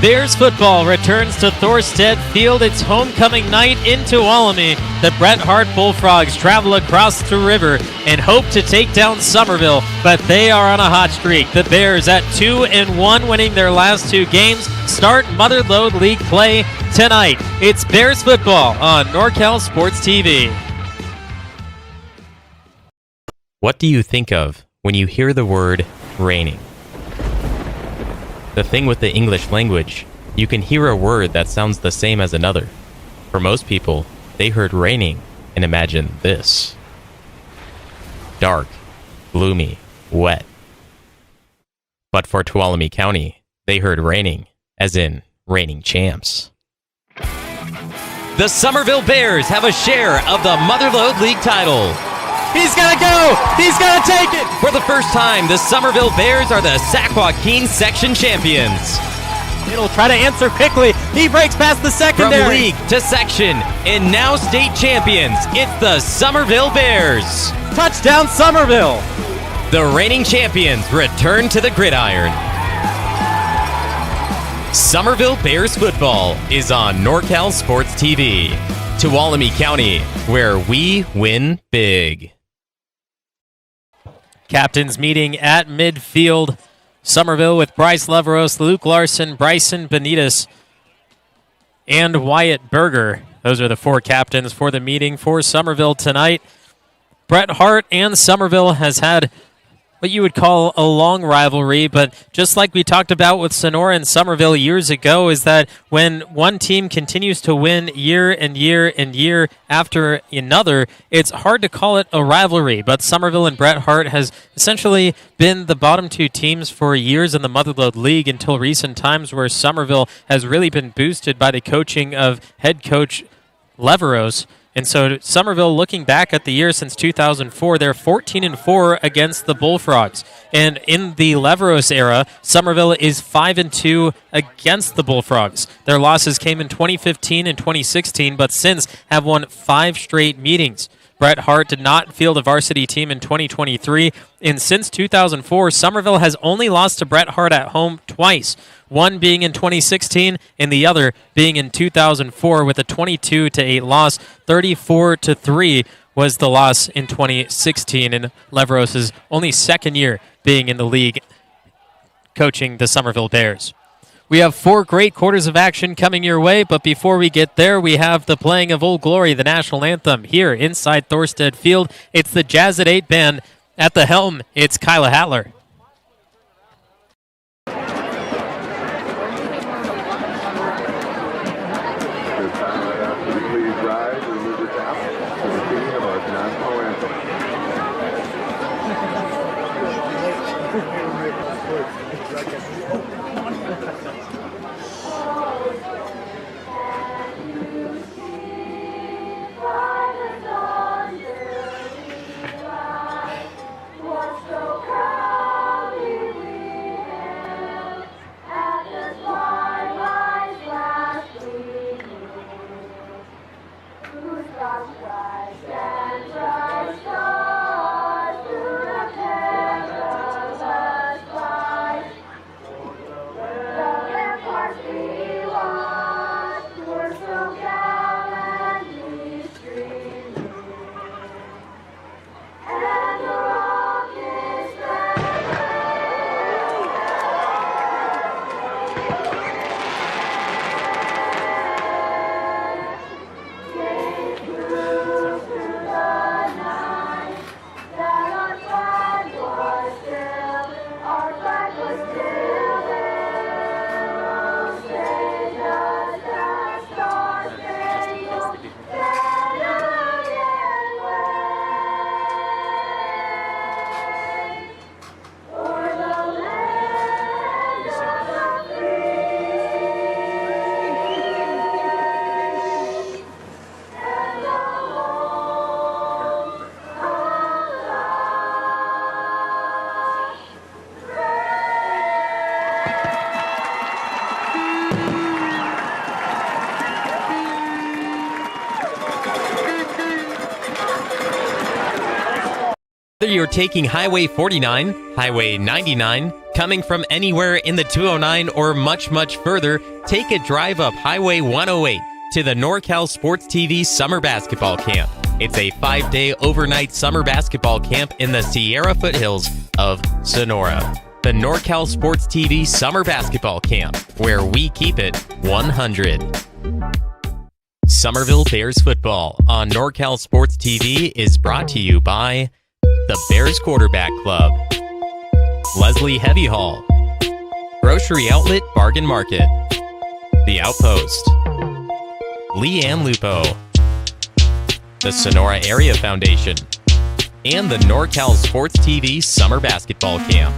Bears football returns to Thorstead Field. It's homecoming night in Tuolumne. The Bret Harte Bullfrogs travel across the river and hope to take down Somerville, but they are on a hot streak. The Bears at 2-1, winning their last two games, start Motherlode League play tonight. It's Bears football on NorCal Sports TV. What do you think of when you hear the word raining? The thing with the English language, you can hear a word that sounds the same as another. For most people, they heard raining and imagined this. Dark, gloomy, wet. But for Tuolumne County, they heard raining, as in reigning champs. The Somerville Bears have a share of the Motherlode League title. He's gonna go! He's gonna take it! For the first time, the Somerville Bears are the Sac Joaquin section champions. It'll try to answer quickly. He breaks past the secondary. From league to section, and now state champions, it's the Somerville Bears. Touchdown, Somerville! The reigning champions return to the gridiron. Somerville Bears football is on NorCal Sports TV. Tuolumne County, where we win big. Captains meeting at midfield. Somerville with Bryce Leveros, Luke Larson, Bryson Benitez, and Wyatt Berger. Those are the four captains for the meeting for Somerville tonight. Bret Harte and Somerville has had what you would call a long rivalry, but just like we talked about with Sonora and Somerville years ago, is that when one team continues to win year and year and year after another, it's hard to call it a rivalry. But Somerville and Bret Harte has essentially been the bottom two teams for years in the Motherlode League until recent times, where Somerville has really been boosted by the coaching of head coach Leveros. And so Somerville, looking back at the year since 2004, they're 14-4 against the Bullfrogs. And in the Leveros era, Somerville is 5-2 against the Bullfrogs. Their losses came in 2015 and 2016, but since have won 5 straight meetings. Bret Harte did not field a varsity team in 2023, and since 2004, Somerville has only lost to Bret Harte at home twice, one being in 2016 and the other being in 2004 with a 22-8 loss. 34-3 was the loss in 2016 in Leveros' only second year being in the league coaching the Somerville Bears. We have 4 great quarters of action coming your way, but before we get there, we have the playing of Old Glory, the national anthem, here inside Thorstead Field. It's the Jazz at 8 band. At the helm, it's Kyla Hattler. Whether you're taking Highway 49, Highway 99, Coming from anywhere in the 209 or much, much further, take a drive up Highway 108 to the NorCal Sports TV Summer Basketball Camp. It's a 5-day overnight summer basketball camp in the Sierra foothills of Sonora. The NorCal Sports TV Summer Basketball Camp, where we keep it 100. Somerville Bears football on NorCal Sports TV is brought to you by the Bears Quarterback Club, Leslie Heavy Haul, Grocery Outlet Bargain Market, The Outpost, Leanne Lupo, the Sonora Area Foundation, and the NorCal Sports TV Summer Basketball Camp.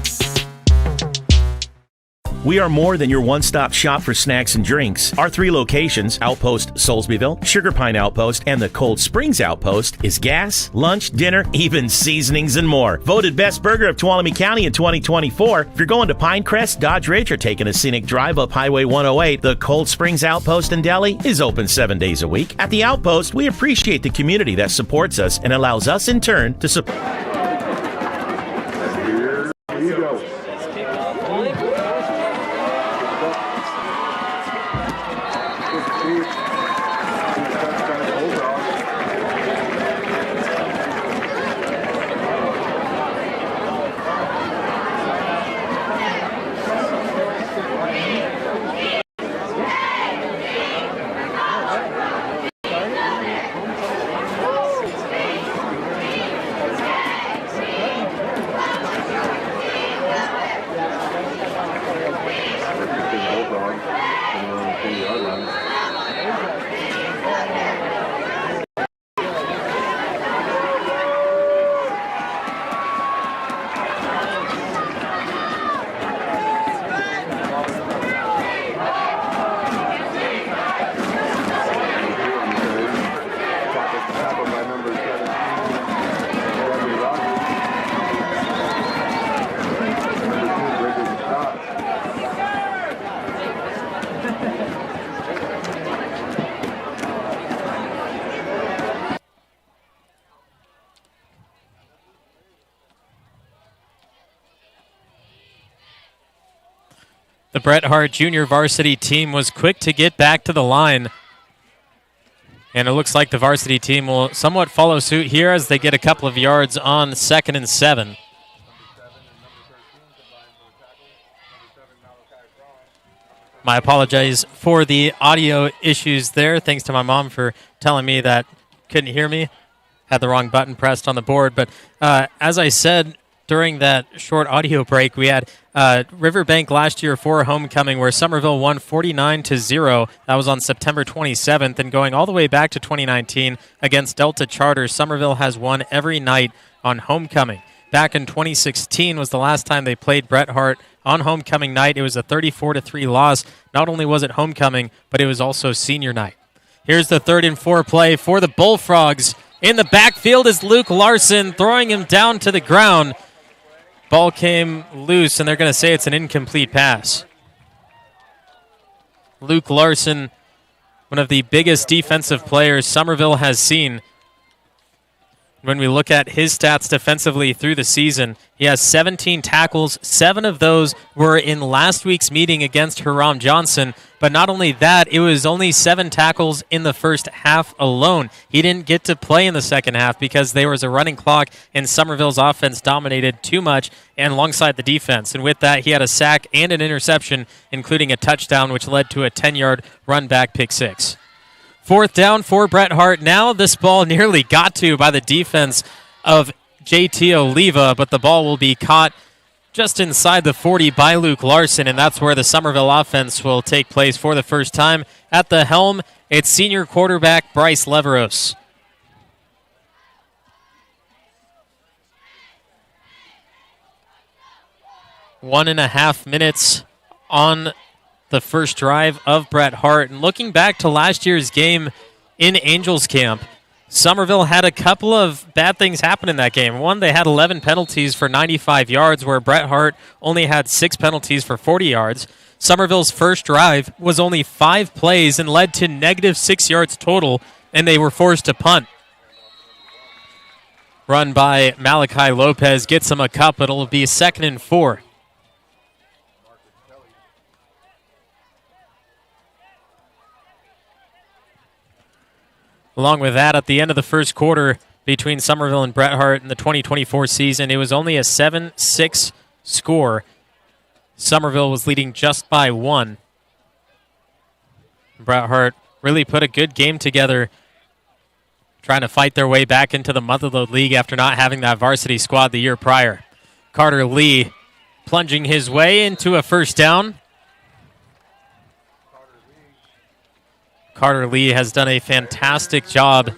We are more than your one-stop shop for snacks and drinks. Our 3 locations, Outpost Soulsbyville, Sugar Pine Outpost, and the Cold Springs Outpost, is gas, lunch, dinner, even seasonings and more. Voted Best Burger of Tuolumne County in 2024. If you're going to Pinecrest, Dodge Ridge, or taking a scenic drive up Highway 108, the Cold Springs Outpost in Deli is open 7 days a week. At the Outpost, we appreciate the community that supports us and allows us in turn to support. Here you go. The Bret Harte Junior Varsity team was quick to get back to the line. And it looks like the varsity team will somewhat follow suit here as they get a couple of yards on 2nd and 7. My apologies for the audio issues there. Thanks to my mom for telling me that couldn't hear me. Had the wrong button pressed on the board. But as I said during that short audio break, we had Riverbank last year for homecoming where Somerville won 49-0. That was on September 27th. And going all the way back to 2019 against Delta Charter, Somerville has won every night on homecoming. Back in 2016 was the last time they played Bret Harte on homecoming night. It was a 34-3 loss. Not only was it homecoming, but it was also senior night. Here's the 3rd and 4 play for the Bullfrogs. In the backfield is Luke Larson throwing him down to the ground. Ball came loose, and they're going to say it's an incomplete pass. Luke Larson, one of the biggest defensive players Somerville has seen. When we look at his stats defensively through the season, he has 17 tackles. 7 of those were in last week's meeting against Hiram Johnson. But not only that, it was only 7 tackles in the first half alone. He didn't get to play in the second half because there was a running clock and Somerville's offense dominated too much and alongside the defense. And with that, he had a sack and an interception, including a touchdown, which led to a 10-yard run-back pick six. 4th down for Bret Harte. Now this ball nearly got to by the defense of JT Oliva, but the ball will be caught just inside the 40 by Luke Larson, and that's where the Somerville offense will take place for the first time. At the helm, it's senior quarterback Bryce Leveros. One and a half minutes on the first drive of Bret Harte. And looking back to last year's game in Angels Camp, Somerville had a couple of bad things happen in that game. One, they had 11 penalties for 95 yards, where Bret Harte only had 6 penalties for 40 yards. Somerville's first drive was only 5 plays and led to negative 6 yards total, and they were forced to punt. Run by Malachi Lopez gets him a cup. It'll be 2nd and 4. Along with that, at the end of the first quarter between Somerville and Bret Harte in the 2024 season, it was only a 7-6 score. Somerville was leading just by 1. Bret Harte really put a good game together, trying to fight their way back into the Motherlode League after not having that varsity squad the year prior. Carter Lee plunging his way into a first down. Carter Lee has done a fantastic job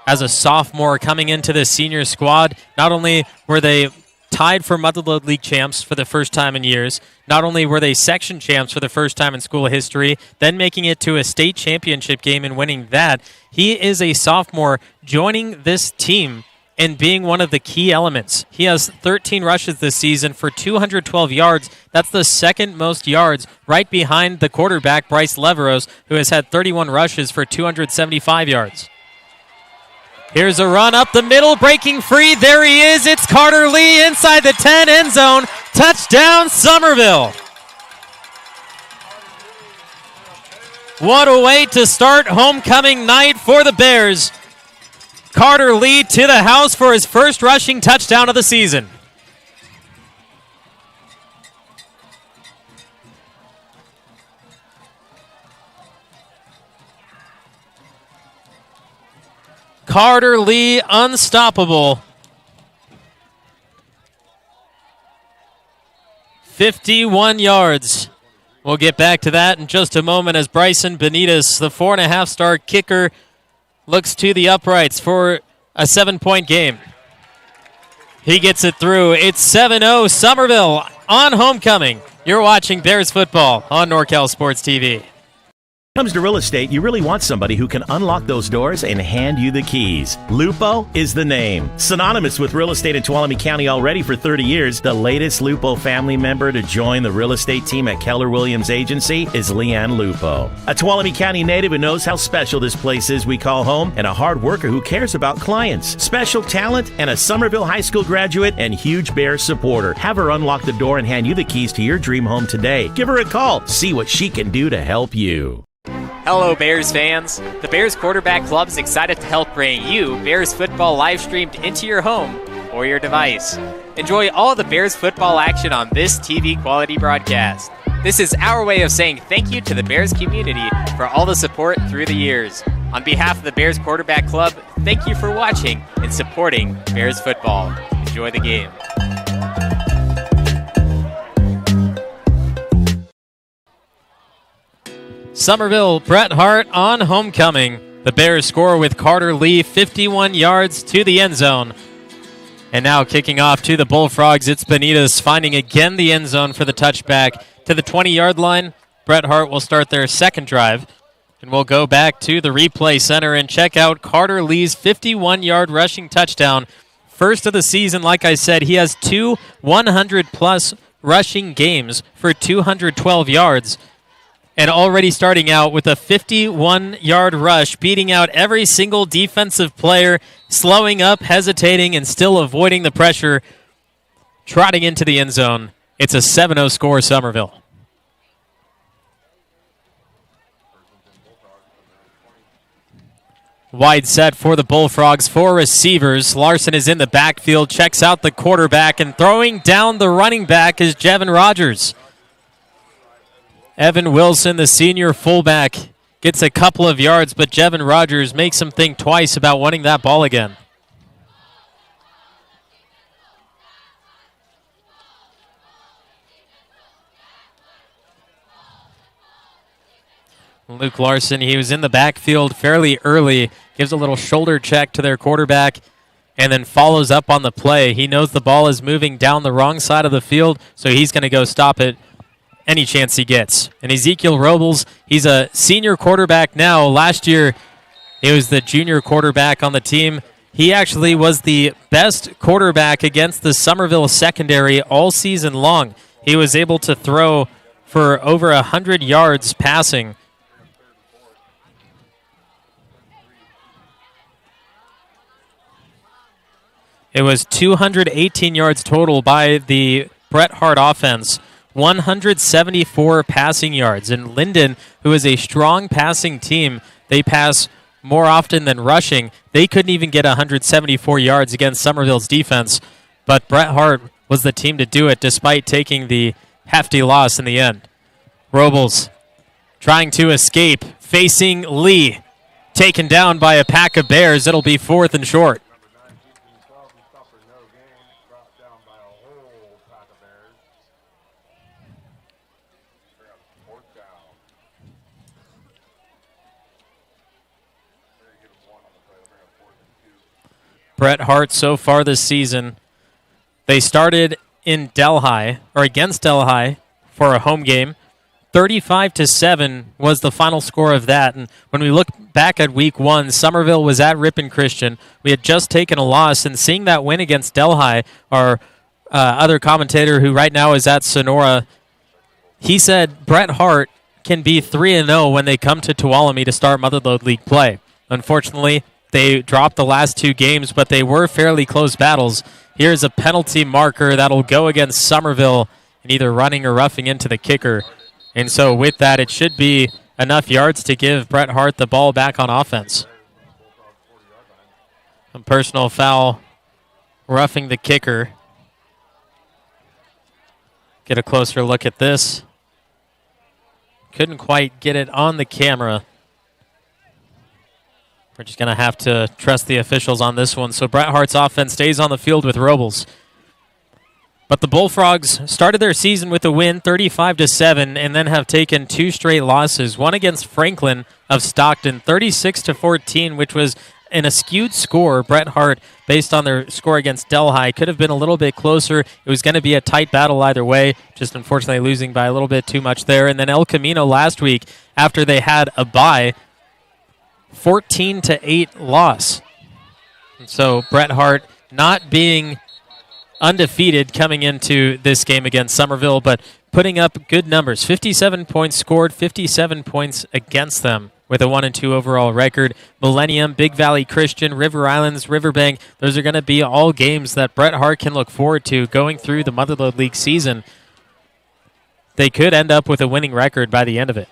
as a sophomore coming into the senior squad. Not only were they tied for Motherlode League champs for the first time in years, not only were they section champs for the first time in school history, then making it to a state championship game and winning that. He is a sophomore joining this team and being one of the key elements. He has 13 rushes this season for 212 yards. That's the second most yards, right behind the quarterback, Bryce Leveros, who has had 31 rushes for 275 yards. Here's a run up the middle, breaking free. There he is. It's Carter Lee inside the 10 end zone. Touchdown, Somerville. What a way to start homecoming night for the Bears. Carter Lee to the house for his first rushing touchdown of the season. Carter Lee unstoppable. 51 yards. We'll get back to that in just a moment as Bryson Benitez, the 4.5-star kicker, looks to the uprights for a 7-point game. He gets it through. It's 7-0 Somerville on homecoming. You're watching Bears football on NorCal Sports TV. When it comes to real estate, you really want somebody who can unlock those doors and hand you the keys. Lupo is the name. Synonymous with real estate in Tuolumne County already for 30 years, the latest Lupo family member to join the real estate team at Keller Williams Agency is Leanne Lupo. A Tuolumne County native who knows how special this place is we call home, and a hard worker who cares about clients. Special talent and a Somerville High School graduate and huge Bears supporter. Have her unlock the door and hand you the keys to your dream home today. Give her a call. See what she can do to help you. Hello, Bears fans. The Bears Quarterback Club is excited to help bring you Bears football live streamed into your home or your device. Enjoy all the Bears football action on this TV quality broadcast. This is our way of saying thank you to the Bears community for all the support through the years. On behalf of the Bears Quarterback Club, thank you for watching and supporting Bears football. Enjoy the game. Somerville, Bret Harte on homecoming. The Bears score with Carter Lee, 51 yards to the end zone. And now kicking off to the Bullfrogs, it's Benitez finding again the end zone for the touchback to the 20-yard line. Bret Harte will start their second drive. And we'll go back to the replay center and check out Carter Lee's 51-yard rushing touchdown. First of the season, like I said, he has 2 100-plus rushing games for 212 yards. And already starting out with a 51-yard rush, beating out every single defensive player, slowing up, hesitating, and still avoiding the pressure, trotting into the end zone. It's a 7-0 score, Somerville. Wide set for the Bullfrogs, 4 receivers. Larson is in the backfield, checks out the quarterback, and throwing down the running back is Jevin Rogers. Evan Wilson, the senior fullback, gets a couple of yards, but Jevin Rogers makes him think twice about wanting that ball again. Luke Larson, he was in the backfield fairly early, gives a little shoulder check to their quarterback, and then follows up on the play. He knows the ball is moving down the wrong side of the field, so he's going to go stop it any chance he gets. And Ezekiel Robles, he's a senior quarterback now. Last year, he was the junior quarterback on the team. He actually was the best quarterback against the Somerville secondary all season long. He was able to throw for over 100 yards passing. It was 218 yards total by the Bret Harte offense. 174 passing yards. And Linden, who is a strong passing team, they pass more often than rushing. They couldn't even get 174 yards against Somerville's defense, but Bret Harte was the team to do it despite taking the hefty loss in the end. Robles trying to escape, facing Lee. Taken down by a pack of Bears. It'll be 4th and short. Bret Harte so far this season, they started in Delhi, or against Delhi, for a home game. 35-7 was the final score of that. And when we look back at week 1, Somerville was at Ripon Christian. We had just taken a loss, and seeing that win against Delhi, our other commentator who right now is at Sonora, he said Bret Harte can be 3-0 when they come to Tuolumne to start Motherlode League play. Unfortunately, they dropped the last 2 games, but they were fairly close battles. Here's a penalty marker that'll go against Somerville in either running or roughing into the kicker. And so with that, it should be enough yards to give Bret Harte the ball back on offense. A personal foul, roughing the kicker. Get a closer look at this. Couldn't quite get it on the camera. We're just going to have to trust the officials on this one. So Bret Harte's offense stays on the field with Robles. But the Bullfrogs started their season with a win, 35-7, and then have taken 2 straight losses. One against Franklin of Stockton, 36-14, which was an skewed score. Bret Harte, based on their score against Delhi, could have been a little bit closer. It was going to be a tight battle either way, just unfortunately losing by a little bit too much there. And then El Camino last week, after they had a bye, 14-8 loss. And so Bret Harte not being undefeated coming into this game against Somerville, but putting up good numbers. 57 points scored, 57 points against them with a 1-2 overall record. Millennium, Big Valley Christian, River Islands, Riverbank, those are going to be all games that Bret Harte can look forward to going through the Motherlode League season. They could end up with a winning record by the end of it.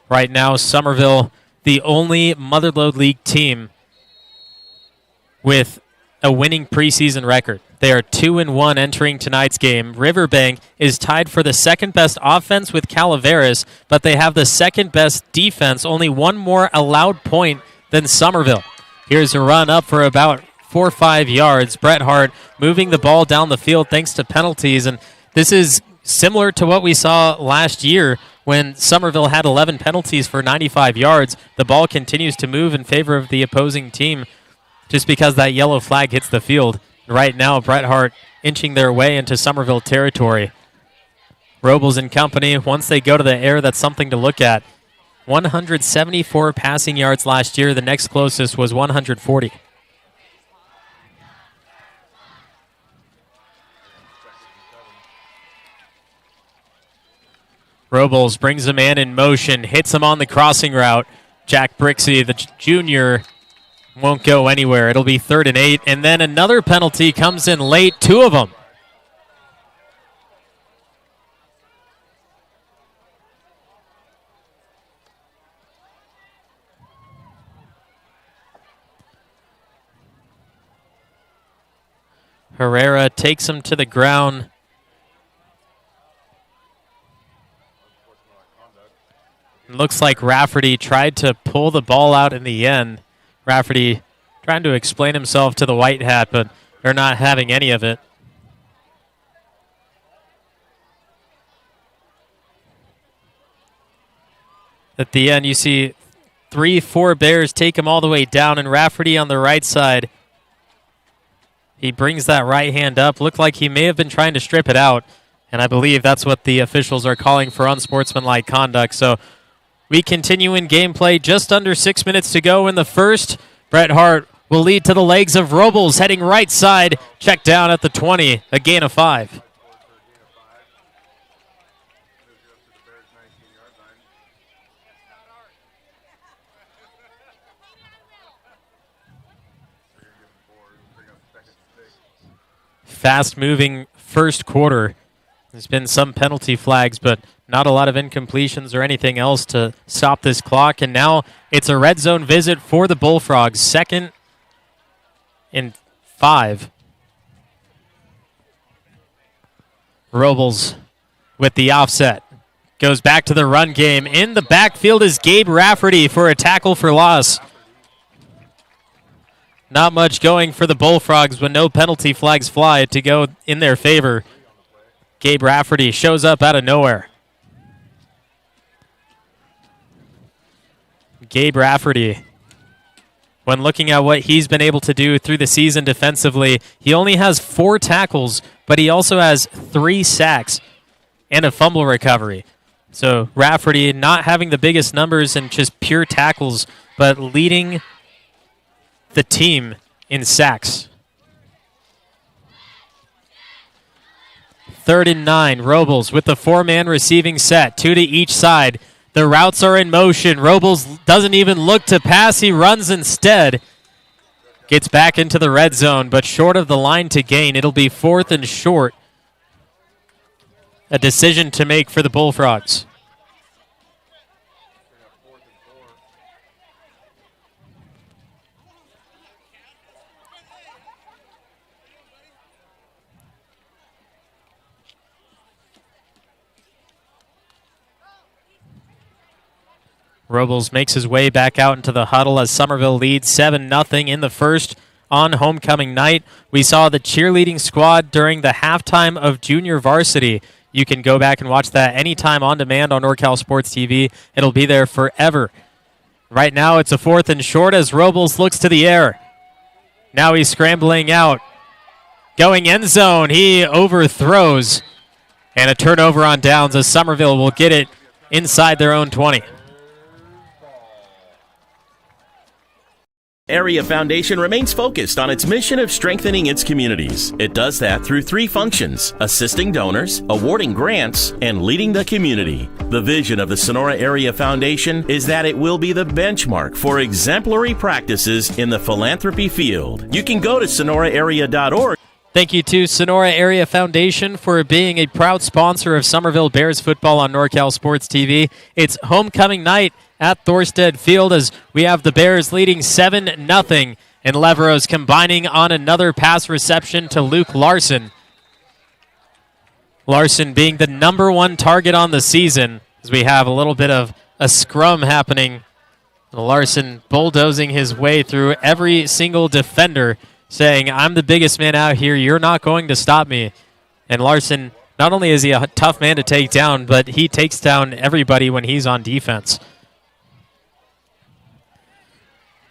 Right now, Somerville, the only Motherlode League team with a winning preseason record. They are 2-1 entering tonight's game. Riverbank is tied for the second best offense with Calaveras, but they have the second best defense, only one more allowed point than Somerville. Here's a run up for about 4 or 5 yards. Bret Harte moving the ball down the field thanks to penalties, and this is similar to what we saw last year when Somerville had 11 penalties for 95 yards. The ball continues to move in favor of the opposing team just because that yellow flag hits the field. Right now, Bret Harte inching their way into Somerville territory. Robles and company, once they go to the air, that's something to look at. 174 passing yards last year. The next closest was 140. Robles brings a man in motion, hits him on the crossing route. Jack Brixey, the junior, won't go anywhere. It'll be 3rd and 8, and then another penalty comes in late, 2 of them. Herrera takes him to the ground. Looks like Rafferty tried to pull the ball out in the end. Rafferty trying to explain himself to the white hat, but they're not having any of it. At the end, you see 3-4 Bears take him all the way down, and Rafferty on the right side. He brings that right hand up. Looked like he may have been trying to strip it out, and I believe that's what the officials are calling for unsportsmanlike conduct. So we continue in gameplay. Just under 6 minutes to go in the first. Bret Harte will lead to the legs of Robles, heading right side. Check down at the 20, a gain of 5. Fast-moving first quarter. There's been some penalty flags, but Not a lot of incompletions or anything else to stop this clock. And now it's a red zone visit for the Bullfrogs. 2nd and 5. Robles with the offset. Goes back to the run game. In the backfield is Gabe Rafferty for a tackle for loss. Not much going for the Bullfrogs when no penalty flags fly to go in their favor. Gabe Rafferty shows up out of nowhere. Gabe Rafferty, when looking at what he's been able to do through the season defensively, he only has 4 tackles, but he also has 3 sacks and a fumble recovery. So Rafferty not having the biggest numbers and just pure tackles, but leading the team in sacks. 3rd and 9, Robles with the 4-man receiving set, 2 to each side. The routes are in motion. Robles doesn't even look to pass. He runs instead. Gets back into the red zone, but short of the line to gain. It'll be 4th and short. A decision to make for the Bullfrogs. Robles makes his way back out into the huddle as Somerville leads 7-0 in the first on homecoming night. We saw the cheerleading squad during the halftime of junior varsity. You can go back and watch that anytime on demand on NorCal Sports TV. It'll be there forever. Right now it's a 4th and short as Robles looks to the air. Now he's scrambling out. Going end zone. He overthrows. And a turnover on downs as Somerville will get it inside their own 20. Area Foundation remains focused on its mission of strengthening its communities. It does that through 3 functions: assisting donors, awarding grants, and leading the community. The vision of the Sonora Area Foundation is that it will be the benchmark for exemplary practices in the philanthropy field. You can go to sonoraarea.org. Thank you to Sonora Area Foundation for being a proud sponsor of Somerville Bears football on NorCal Sports TV. It's homecoming night at Thorstead Field as we have the Bears leading 7-0, and Leveros combining on another pass reception to Luke Larson. Larson being the #1 target on the season as we have a little bit of a scrum happening. Larson bulldozing his way through every single defender, saying, I'm the biggest man out here, you're not going to stop me. And Larson, not only is he a tough man to take down, but he takes down everybody when he's on defense.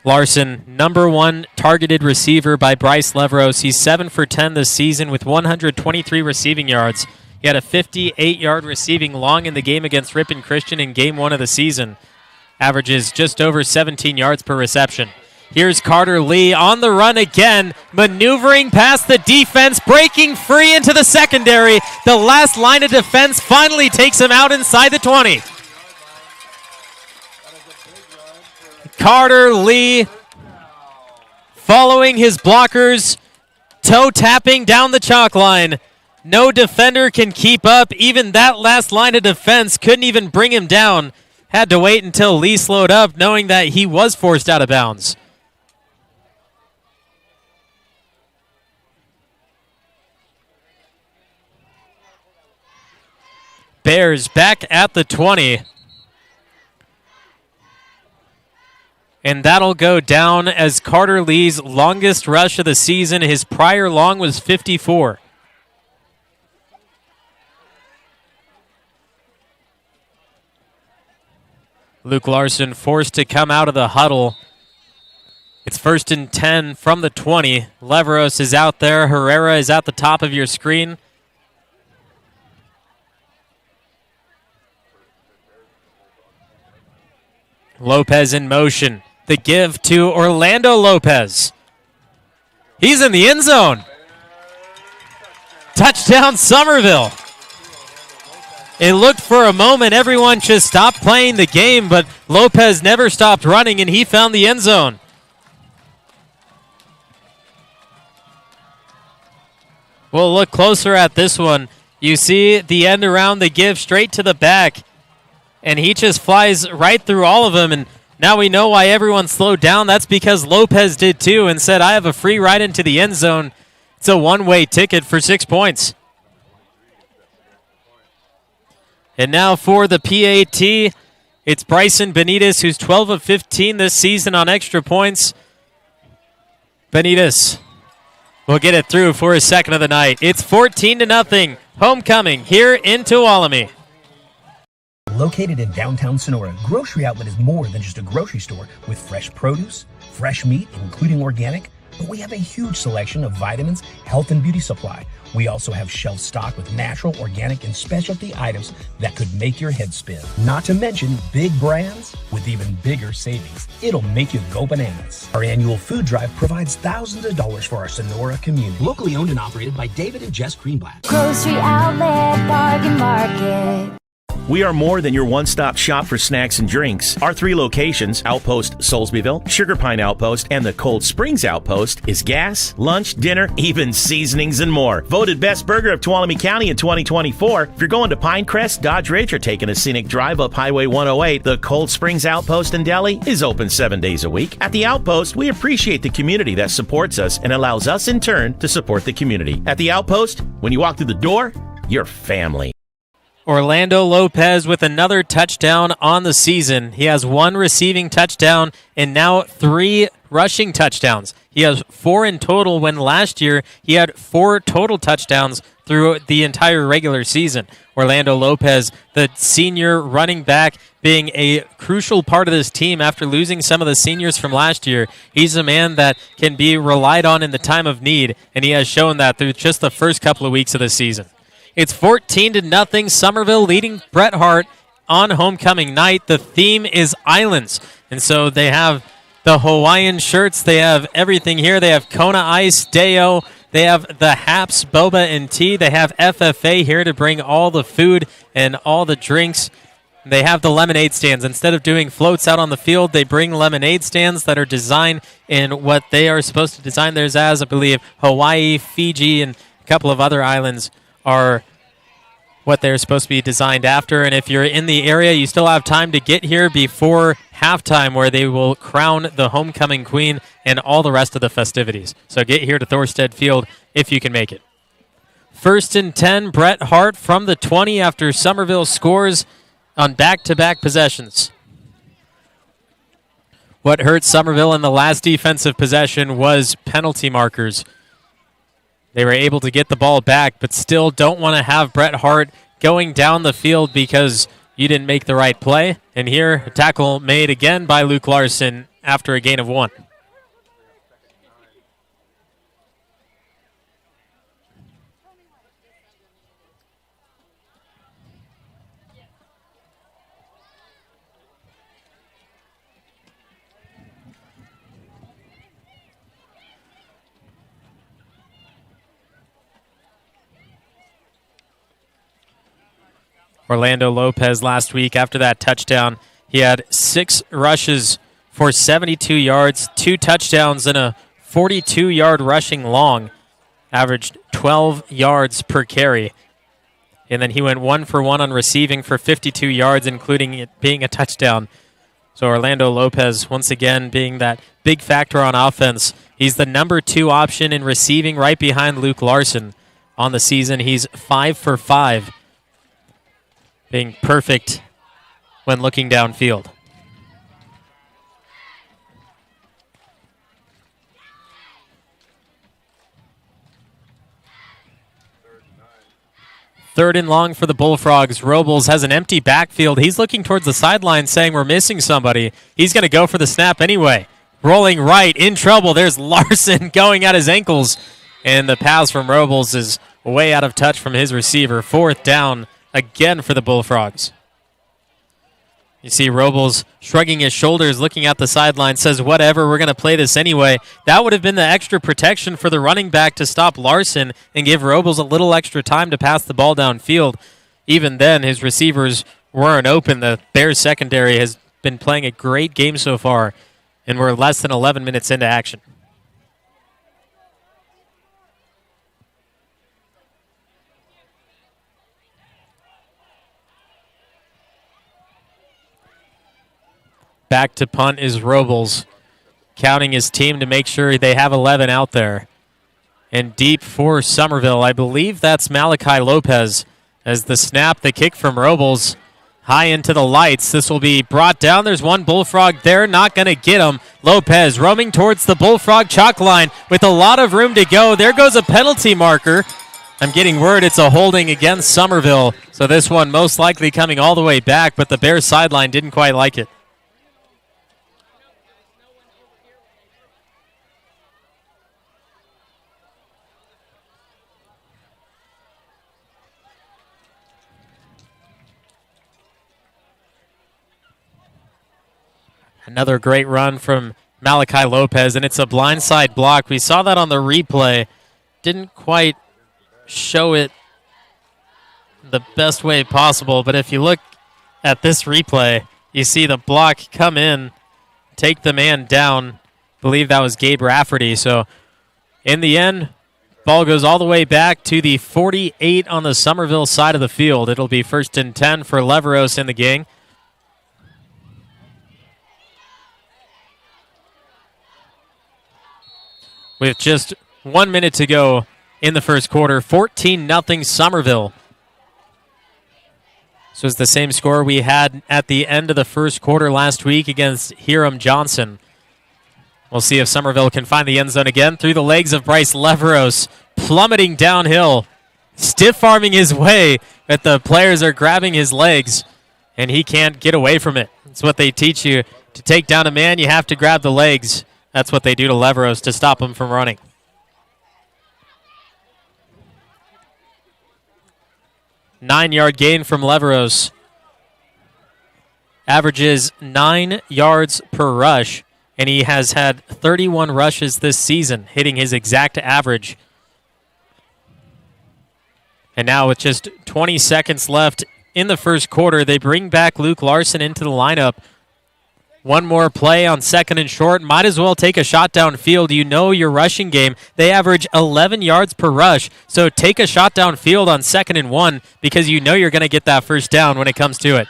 Larson, #1 targeted receiver by Bryce Leveros. He's 7 for 10 this season with 123 receiving yards. He had a 58-yard receiving long in the game against Ripon Christian in Game 1 of the season. Averages just over 17 yards per reception. Here's Carter Lee on the run again, maneuvering past the defense, breaking free into the secondary. The last line of defense finally takes him out inside the 20. Carter Lee following his blockers, toe tapping down the chalk line. No defender can keep up. Even that last line of defense couldn't even bring him down. Had to wait until Lee slowed up, knowing that he was forced out of bounds. Bears back at the 20. And that'll go down as Carter Lee's longest rush of the season. His prior long was 54. Luke Larson forced to come out of the huddle. It's 1st and 10 from the 20. Leveros is out there. Herrera is at the top of your screen. Lopez in motion. The give to Orlando Lopez. He's in the end zone. Touchdown, Somerville. It looked for a moment everyone just stopped playing the game, but Lopez never stopped running, and he found the end zone. We'll look closer at this one. You see the end around the give straight to the back, and he just flies right through all of them. And now we know why everyone slowed down. That's because Lopez did too and said, I have a free ride into the end zone. It's a one-way ticket for 6 points. And now for the PAT, it's Bryson Benitez, who's 12 of 15 this season on extra points. Benitez will get it through for his second of the night. It's 14-0, homecoming here in Tuolumne. Located in downtown Sonora, Grocery Outlet is more than just a grocery store with fresh produce, fresh meat, including organic, but we have a huge selection of vitamins, health and beauty supply. We also have shelf stock with natural, organic, and specialty items that could make your head spin. Not to mention big brands with even bigger savings. It'll make you go bananas. Our annual food drive provides thousands of dollars for our Sonora community. Locally owned and operated by David and Jess Greenblatt. Grocery Outlet Bargain Market. We are more than your one-stop shop for snacks and drinks. Our 3 locations, Outpost Soulsbyville, Sugar Pine Outpost, and the Cold Springs Outpost, is gas, lunch, dinner, even seasonings and more. Voted Best Burger of Tuolumne County in 2024. If you're going to Pinecrest, Dodge Ridge, or taking a scenic drive up Highway 108, the Cold Springs Outpost in Deli is open 7 days a week. At the Outpost, we appreciate the community that supports us and allows us in turn to support the community. At the Outpost, when you walk through the door, you're family. Orlando Lopez with another touchdown on the season. He has 1 receiving touchdown and now 3 rushing touchdowns. He has 4 in total when last year he had 4 total touchdowns through the entire regular season. Orlando Lopez, the senior running back, being a crucial part of this team after losing some of the seniors from last year. He's a man that can be relied on in the time of need, and he has shown that through just the first couple of weeks of the season. It's 14-0, Somerville leading Bret Harte on homecoming night. The theme is islands, and so they have the Hawaiian shirts. They have everything here. They have Kona Ice, Deo. They have the Haps, Boba, and Tea. They have FFA here to bring all the food and all the drinks. They have the lemonade stands. Instead of doing floats out on the field, they bring lemonade stands that are designed in what they are supposed to design theirs as. I believe Hawaii, Fiji, and a couple of other islands are what they're supposed to be designed after. And if you're in the area, you still have time to get here before halftime, where they will crown the homecoming queen and all the rest of the festivities. So get here to Thorstead Field if you can make it. 1st and 10, Bret Harte from the 20 after Somerville scores on back-to-back possessions. What hurt Somerville in the last defensive possession was penalty markers. They were able to get the ball back, but still don't want to have Bret Harte going down the field because you didn't make the right play. And here, a tackle made again by Luke Larson after a gain of 1. Orlando Lopez last week, after that touchdown, he had 6 rushes for 72 yards, 2 touchdowns, and a 42-yard rushing long. Averaged 12 yards per carry. And then he went 1 for 1 on receiving for 52 yards, including it being a touchdown. So Orlando Lopez, once again, being that big factor on offense. He's the number 2 option in receiving right behind Luke Larson. On the season, he's 5 for 5. Being perfect when looking downfield. Third and long for the Bullfrogs. Robles has an empty backfield. He's looking towards the sideline saying we're missing somebody. He's going to go for the snap anyway. Rolling right, in trouble. There's Larson going at his ankles. And the pass from Robles is way out of touch from his receiver. 4th down. Again for the Bullfrogs. You see Robles shrugging his shoulders, looking at the sideline, says, whatever, we're going to play this anyway. That would have been the extra protection for the running back to stop Larson and give Robles a little extra time to pass the ball downfield. Even then, his receivers weren't open. The Bears secondary has been playing a great game so far, and we're less than 11 minutes into action. Back to punt is Robles, counting his team to make sure they have 11 out there. And deep for Somerville, I believe that's Malachi Lopez. As the snap, the kick from Robles, high into the lights. This will be brought down. There's one Bullfrog there, not going to get him. Lopez roaming towards the Bullfrog chalk line with a lot of room to go. There goes a penalty marker. I'm getting word it's a holding against Somerville. So this one most likely coming all the way back, but the Bears sideline didn't quite like it. Another great run from Malachi Lopez, and it's a blindside block. We saw that on the replay. Didn't quite show it the best way possible, but if you look at this replay, you see the block come in, take the man down. I believe that was Gabe Rafferty. So in the end, ball goes all the way back to the 48 on the Somerville side of the field. It'll be 1st and 10 for Leveros in the gang. With just 1 minute to go in the first quarter, 14-0 Somerville. So it's the same score we had at the end of the first quarter last week against Hiram Johnson. We'll see if Somerville can find the end zone again through the legs of Bryce Leveros, plummeting downhill, stiff-arming his way, but the players are grabbing his legs, and he can't get away from it. That's what they teach you. To take down a man, you have to grab the legs. That's what they do to Leveros to stop him from running. Nine-yard gain from Leveros. Averages 9 yards per rush, and he has had 31 rushes this season, hitting his exact average. And now with just 20 seconds left in the first quarter, they bring back Luke Larson into the lineup. One more play on 2nd and short. Might as well take a shot downfield. You know your rushing game. They average 11 yards per rush. So take a shot downfield on 2nd and 1 because you know you're going to get that first down when it comes to it.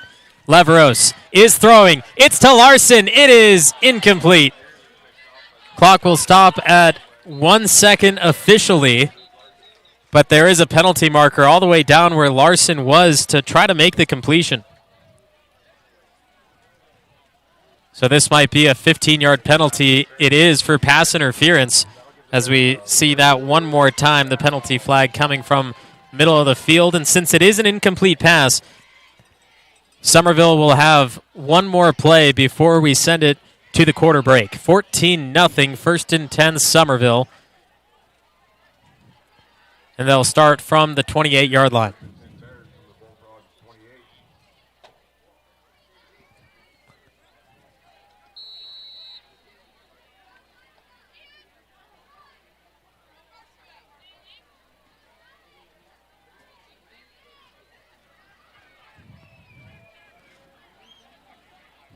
Leveros is throwing. It's to Larson. It is incomplete. Clock will stop at 1 second officially. But there is a penalty marker all the way down where Larson was to try to make the completion. So this might be a 15-yard penalty. It is for pass interference as we see that one more time, the penalty flag coming from middle of the field. And since it is an incomplete pass, Somerville will have one more play before we send it to the quarter break. 14-0, 1st and 10 Somerville. And they'll start from the 28-yard line.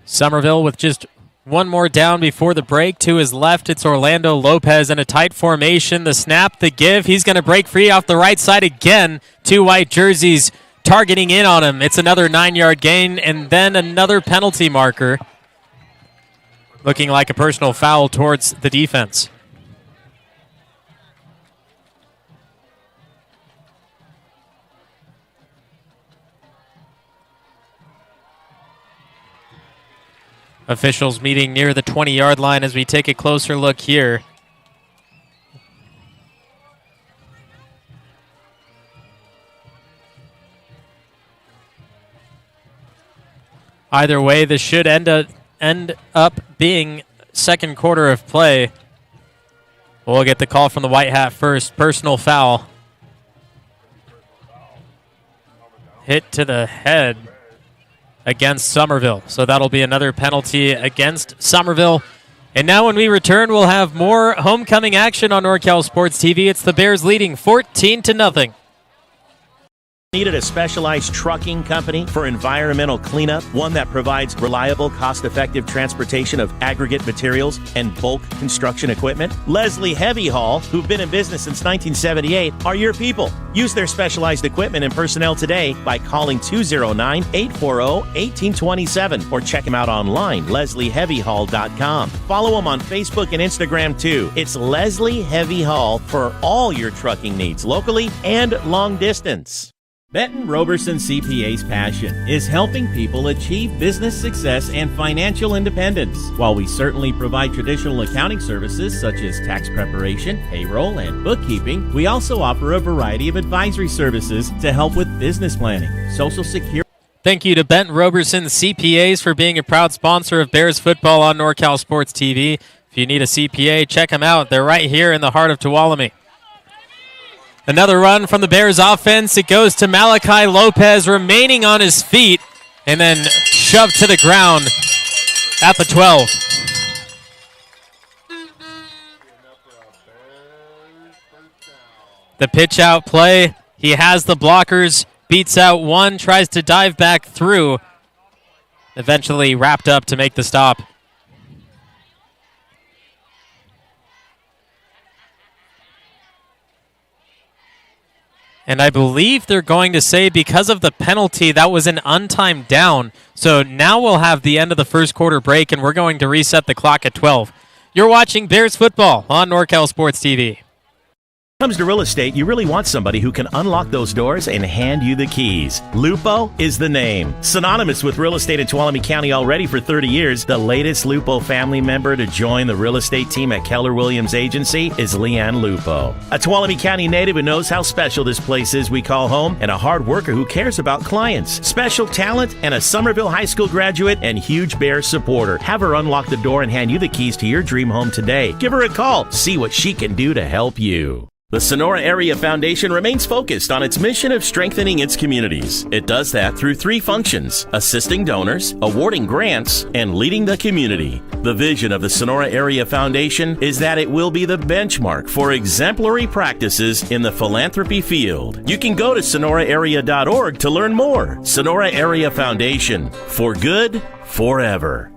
Somerville with just one more down before the break. To his left, it's Orlando Lopez in a tight formation. The snap, the give. He's going to break free off the right side again. 2 white jerseys targeting in on him. It's another 9-yard gain and then another penalty marker. Looking like a personal foul towards the defense. Officials meeting near the 20-yard line as we take a closer look here. Either way, this should end up being second quarter of play. We'll get the call from the white hat first. Personal foul. Hit to the head against Somerville. So that'll be another penalty against Somerville. And now when we return, we'll have more homecoming action on NorCal Sports TV. It's the Bears leading 14-0. Needed a specialized trucking company for environmental cleanup, one that provides reliable, cost-effective transportation of aggregate materials and bulk construction equipment? Leslie Heavy Haul, who've been in business since 1978, are your people. Use their specialized equipment and personnel today by calling 209-840-1827 or check them out online, leslieheavyhaul.com. Follow them on Facebook and Instagram too. It's Leslie Heavy Haul for all your trucking needs, locally and long distance. Benton Roberson CPA's passion is helping people achieve business success and financial independence. While we certainly provide traditional accounting services such as tax preparation, payroll, and bookkeeping, we also offer a variety of advisory services to help with business planning, Social Security. Thank you to Benton Roberson CPAs for being a proud sponsor of Bears football on NorCal Sports TV. If you need a CPA, check them out. They're right here in the heart of Tuolumne. Another run from the Bears offense. It goes to Malachi Lopez, remaining on his feet, and then shoved to the ground at the 12. The pitch out play. He has the blockers, beats out one, tries to dive back through. Eventually wrapped up to make the stop. And I believe they're going to say because of the penalty, that was an untimed down. So now we'll have the end of the first quarter break, and we're going to reset the clock at 12. You're watching Bears football on NorCal Sports TV. When it comes to real estate, you really want somebody who can unlock those doors and hand you the keys. Lupo is the name. Synonymous with real estate in Tuolumne County already for 30 years, the latest Lupo family member to join the real estate team at Keller Williams Agency is Leanne Lupo. A Tuolumne County native who knows how special this place is we call home, and a hard worker who cares about clients. Special talent and a Somerville High School graduate and huge Bears supporter. Have her unlock the door and hand you the keys to your dream home today. Give her a call. See what she can do to help you. The Sonora Area Foundation remains focused on its mission of strengthening its communities. It does that through three functions: assisting donors, awarding grants, and leading the community. The vision of the Sonora Area Foundation is that it will be the benchmark for exemplary practices in the philanthropy field. You can go to sonoraarea.org to learn more. Sonora Area Foundation, for good, forever.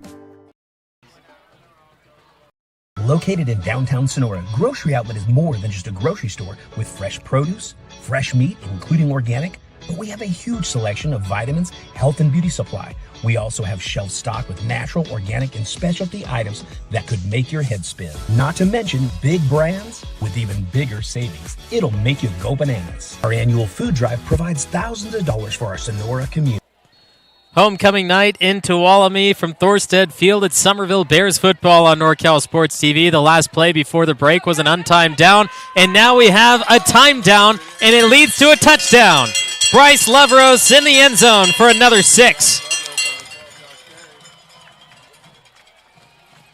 Located in downtown Sonora, Grocery Outlet is more than just a grocery store with fresh produce, fresh meat, including organic, but we have a huge selection of vitamins, health and beauty supply. We also have shelf stock with natural, organic, and specialty items that could make your head spin. Not to mention big brands with even bigger savings. It'll make you go bananas. Our annual food drive provides thousands of dollars for our Sonora community. Homecoming night in Tuolumne from Thorstead Field at Somerville. Bears football on NorCal Sports TV. The last play before the break was an untimed down, and now we have a timed down, and it leads to a touchdown. Bryce Leveros in the end zone for another 6.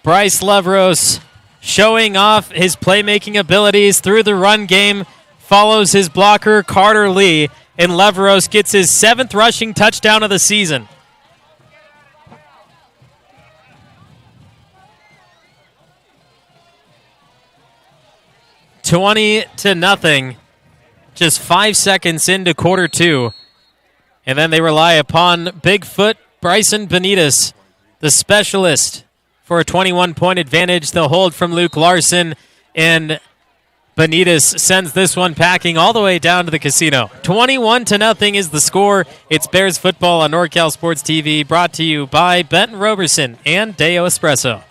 Bryce Leveros showing off his playmaking abilities through the run game, follows his blocker Carter Lee, and Leveros gets his 7th rushing touchdown of the season. $20-0. Just 5 seconds into quarter 2. And then they rely upon Bigfoot Bryson Benitez, the specialist, for a 21-point advantage. They'll hold from Luke Larson, and Benitez sends this one packing all the way down to the casino. 21-0 is the score. It's Bears football on NorCal Sports TV, brought to you by Benton Roberson and Deo Espresso.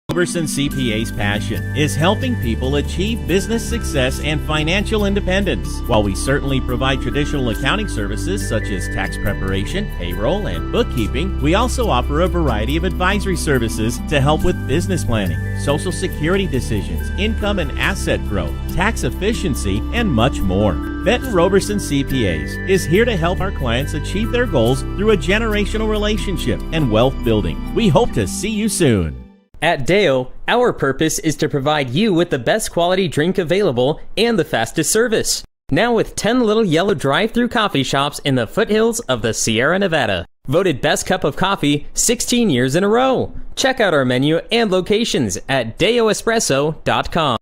Roberson CPA's passion is helping people achieve business success and financial independence. While we certainly provide traditional accounting services such as tax preparation, payroll, and bookkeeping, we also offer a variety of advisory services to help with business planning, Social Security decisions, income and asset growth, tax efficiency, and much more. Benton Roberson CPAs is here to help our clients achieve their goals through a generational relationship and wealth building. We hope to see you soon. At Deo, our purpose is to provide you with the best quality drink available and the fastest service. Now with 10 little yellow drive-through coffee shops in the foothills of the Sierra Nevada. Voted best cup of coffee 16 years in a row. Check out our menu and locations at deoespresso.com.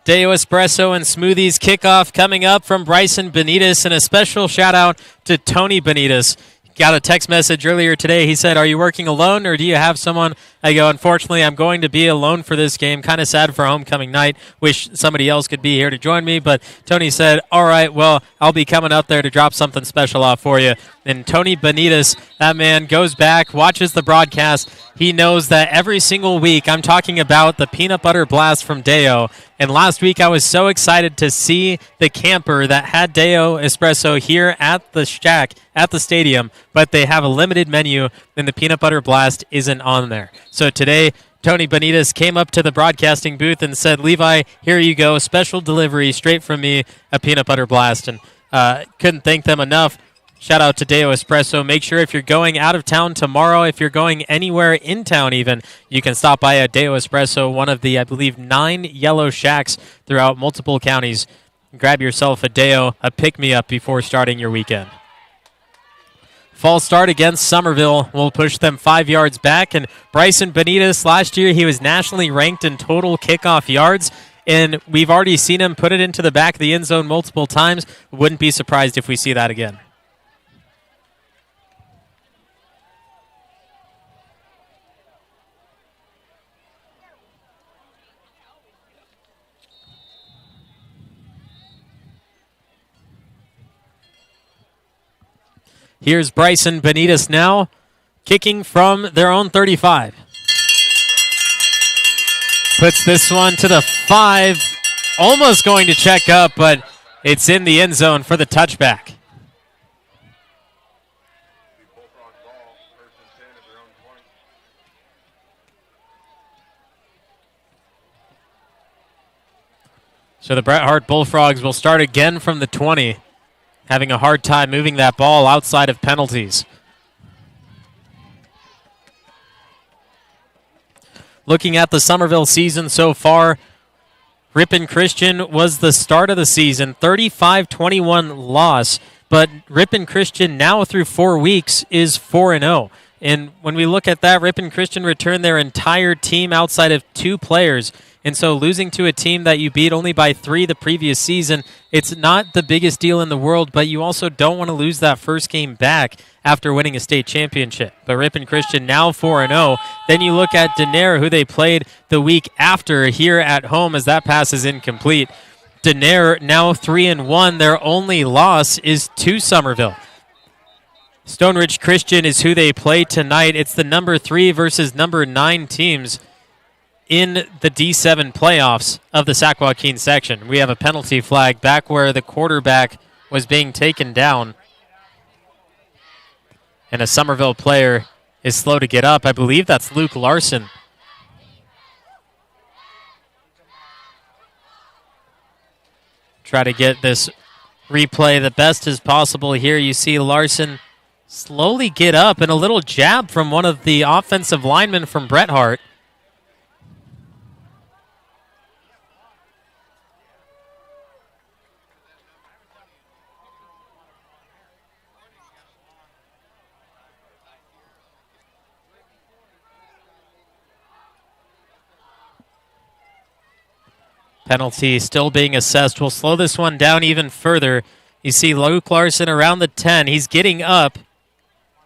Deo Espresso and Smoothies kickoff coming up from Bryson Benitez, and a special shout out to Tony Benitez. Got a text message earlier today. He said, "Are you working alone or do you have someone?" I go, "Unfortunately, I'm going to be alone for this game. Kind of sad for homecoming night. Wish somebody else could be here to join me." But Tony said, "All right, well, I'll be coming up there to drop something special off for you." And Tony Benitez, that man goes back, watches the broadcast. He knows that every single week I'm talking about the peanut butter blast from Deo. And last week I was so excited to see the camper that had Deo Espresso here at the shack, at the stadium, but they have a limited menu and the peanut butter blast isn't on there. So today, Tony Benitez came up to the broadcasting booth and said, "Levi, here you go, special delivery straight from me, a peanut butter blast." And couldn't thank them enough. Shout out to Deo Espresso. Make sure if you're going out of town tomorrow, if you're going anywhere in town even, you can stop by at Deo Espresso, one of the, I believe, 9 yellow shacks throughout multiple counties. Grab yourself a Deo, a pick-me-up before starting your weekend. False start against Somerville will push them 5 yards back. And Bryson Benitez, last year, he was nationally ranked in total kickoff yards. And we've already seen him put it into the back of the end zone multiple times. Wouldn't be surprised if we see that again. Here's Bryson Benitez now, kicking from their own 35. Puts this one to the 5, almost going to check up, but it's in the end zone for the touchback. So the Bret Harte Bullfrogs will start again from the 20. Having a hard time moving that ball outside of penalties. Looking at the Somerville season so far, Ripon Christian was the start of the season, 35-21 loss, but Ripon Christian now through 4 weeks is 4-0. And when we look at that, Ripon Christian returned their entire team outside of 2 players. And so losing to a team that you beat only by 3 the previous season, it's not the biggest deal in the world, but you also don't want to lose that first game back after winning a state championship. But Ripon Christian now 4-0. Then you look at Denair, who they played the week after here at home, as that pass is incomplete. Denair now 3-1. Their only loss is to Somerville. Stone Ridge Christian is who they play tonight. It's the number 3 versus number 9 teams in the D7 playoffs of the Sac Joaquin section. We have a penalty flag back where the quarterback was being taken down. And a Somerville player is slow to get up. I believe that's Luke Larson. Try to get this replay the best as possible here. You see Larson slowly get up and a little jab from one of the offensive linemen from Bret Harte. Penalty still being assessed. We'll slow this one down even further. You see Luke Larson around the 10. He's getting up,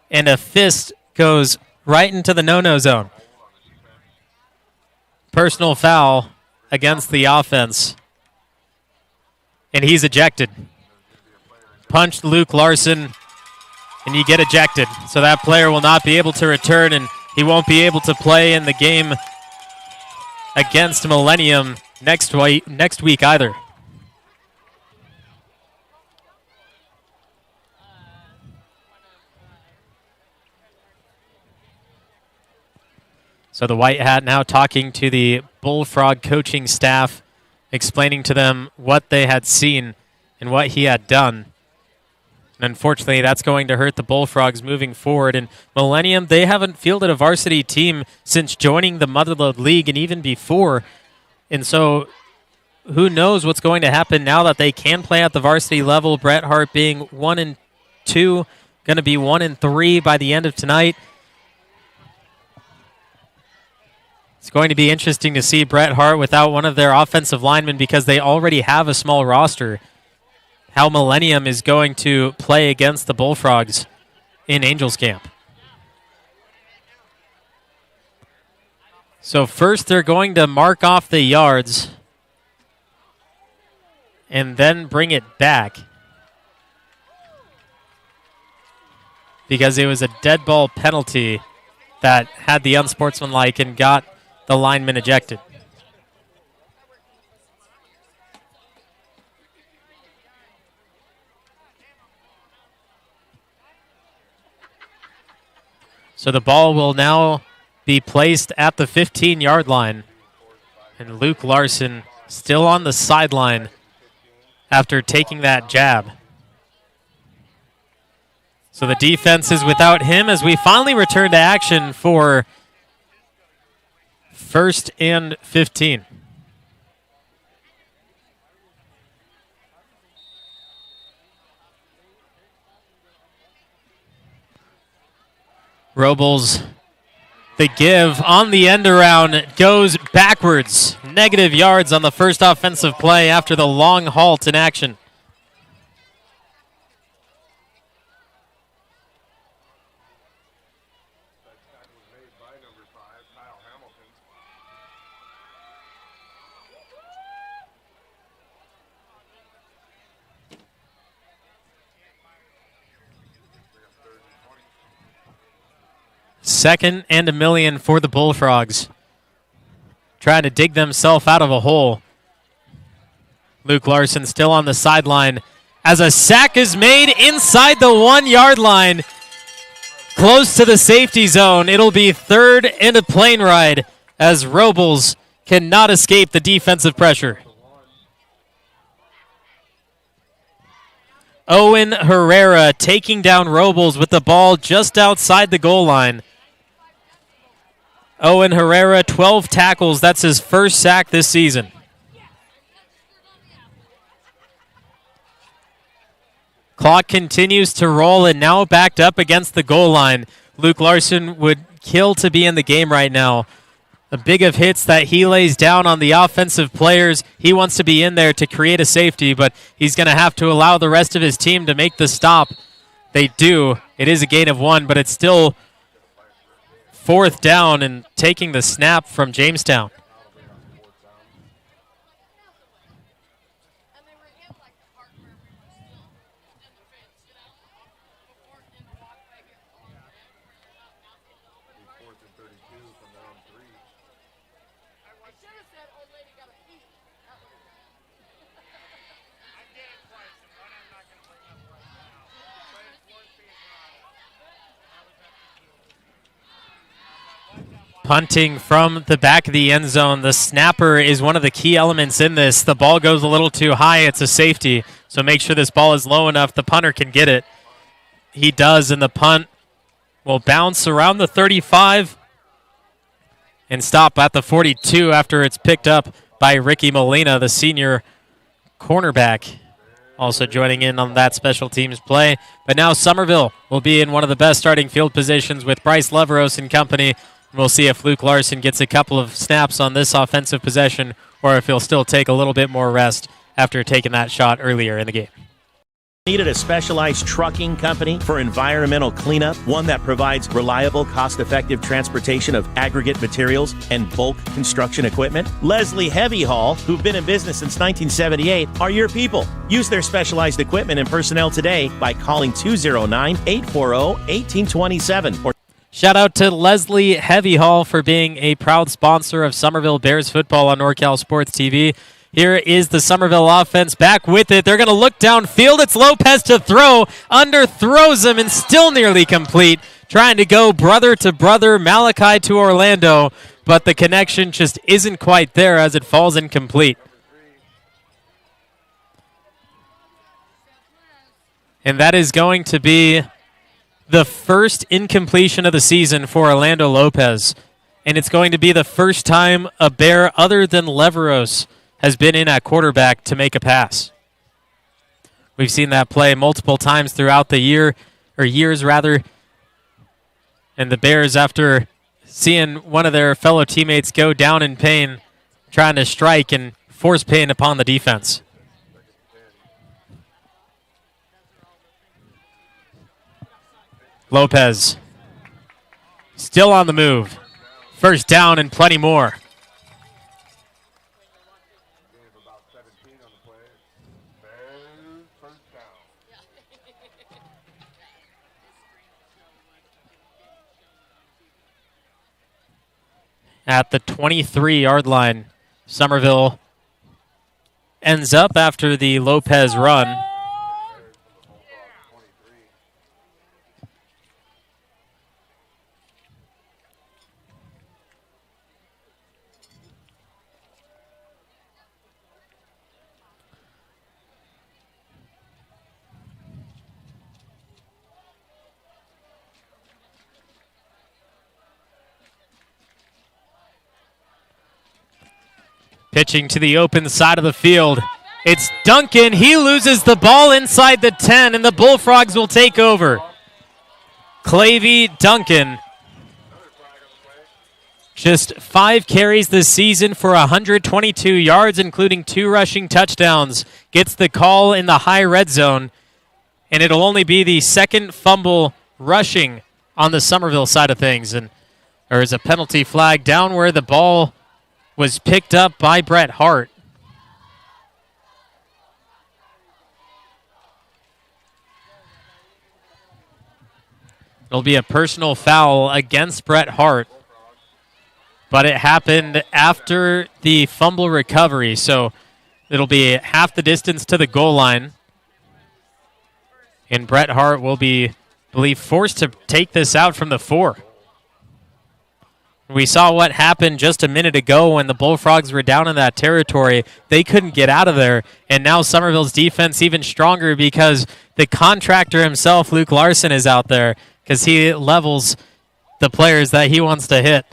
and a fist goes right into the no-no zone. Personal foul against the offense, and he's ejected. Punched Luke Larson, and you get ejected. So that player will not be able to return, and he won't be able to play in the game against Millennium next week either. So the White Hat now talking to the Bullfrog coaching staff, explaining to them what they had seen and what he had done. And unfortunately, that's going to hurt the Bullfrogs moving forward. And Millennium, they haven't fielded a varsity team since joining the Motherlode League and even before. And so who knows what's going to happen now that they can play at the varsity level. Bret Harte being 1-2, going to be 1-3 by the end of tonight. It's going to be interesting to see Bret Harte without one of their offensive linemen because they already have a small roster. How Millennium is going to play against the Bullfrogs in Angels Camp. So first they're going to mark off the yards and then bring it back because it was a dead ball penalty that had the unsportsmanlike and got the lineman ejected. So the ball will now be placed at the 15-yard line. And Luke Larson still on the sideline after taking that jab. So the defense is without him as we finally return to action for 1st and 15. Robles, the give on the end around, goes backwards. Negative yards on the first offensive play after the long halt in action. Second and 1,000,000 for the Bullfrogs. Trying to dig themselves out of a hole. Luke Larson still on the sideline as a sack is made inside the 1-yard line. Close to the safety zone. It'll be 3rd and a plane ride as Robles cannot escape the defensive pressure. Owen Herrera taking down Robles with the ball just outside the goal line. Owen Herrera, 12 tackles. That's his first sack this season. Clock continues to roll and now backed up against the goal line. Luke Larson would kill to be in the game right now. The big of hits that he lays down on the offensive players. He wants to be in there to create a safety, but he's going to have to allow the rest of his team to make the stop. They do. It is a gain of 1, but it's still 4th down and taking the snap from Jamestown. Punting from the back of the end zone. The snapper is one of the key elements in this. The ball goes a little too high. It's a safety. So make sure this ball is low enough the punter can get it. He does, and the punt will bounce around the 35 and stop at the 42 after it's picked up by Ricky Molina, the senior cornerback, also joining in on that special teams play. But now Somerville will be in one of the best starting field positions with Bryce Leveros and company. We'll see if Luke Larson gets a couple of snaps on this offensive possession or if he'll still take a little bit more rest after taking that shot earlier in the game. Needed a specialized trucking company for environmental cleanup, one that provides reliable, cost-effective transportation of aggregate materials and bulk construction equipment? Leslie Heavy Haul, who've been in business since 1978, are your people. Use their specialized equipment and personnel today by calling 209-840-1827 or shout out to Leslie Heavy Haul for being a proud sponsor of Somerville Bears football on NorCal Sports TV. Here is the Somerville offense back with it. They're going to look downfield. It's Lopez to throw. Underthrows him and still nearly complete. Trying to go brother to brother, Malachi to Orlando, but the connection just isn't quite there as it falls incomplete. And that is going to be the first incompletion of the season for Orlando Lopez. And it's going to be the first time a Bear other than Leveros has been in at quarterback to make a pass. We've seen that play multiple times throughout the year, or years rather. And the Bears, after seeing one of their fellow teammates go down in pain, trying to strike and force pain upon the defense. Lopez still on the move. First down and plenty more. At the 23-yard line, Somerville ends up after the Lopez run. Pitching to the open side of the field. It's Duncan. He loses the ball inside the 10, and the Bullfrogs will take over. Clavey Duncan. Just 5 carries this season for 122 yards, including 2 rushing touchdowns. Gets the call in the high red zone, and it'll only be the second fumble rushing on the Somerville side of things. And there is a penalty flag down where the ball was picked up by Bret Harte. It'll be a personal foul against Bret Harte, but it happened after the fumble recovery, so it'll be half the distance to the goal line. And Bret Harte will be, I believe, forced to take this out from the 4. We saw what happened just a minute ago when the Bullfrogs were down in that territory. They couldn't get out of there, and now Somerville's defense even stronger because the contractor himself, Luke Larson, is out there because he levels the players that he wants to hit.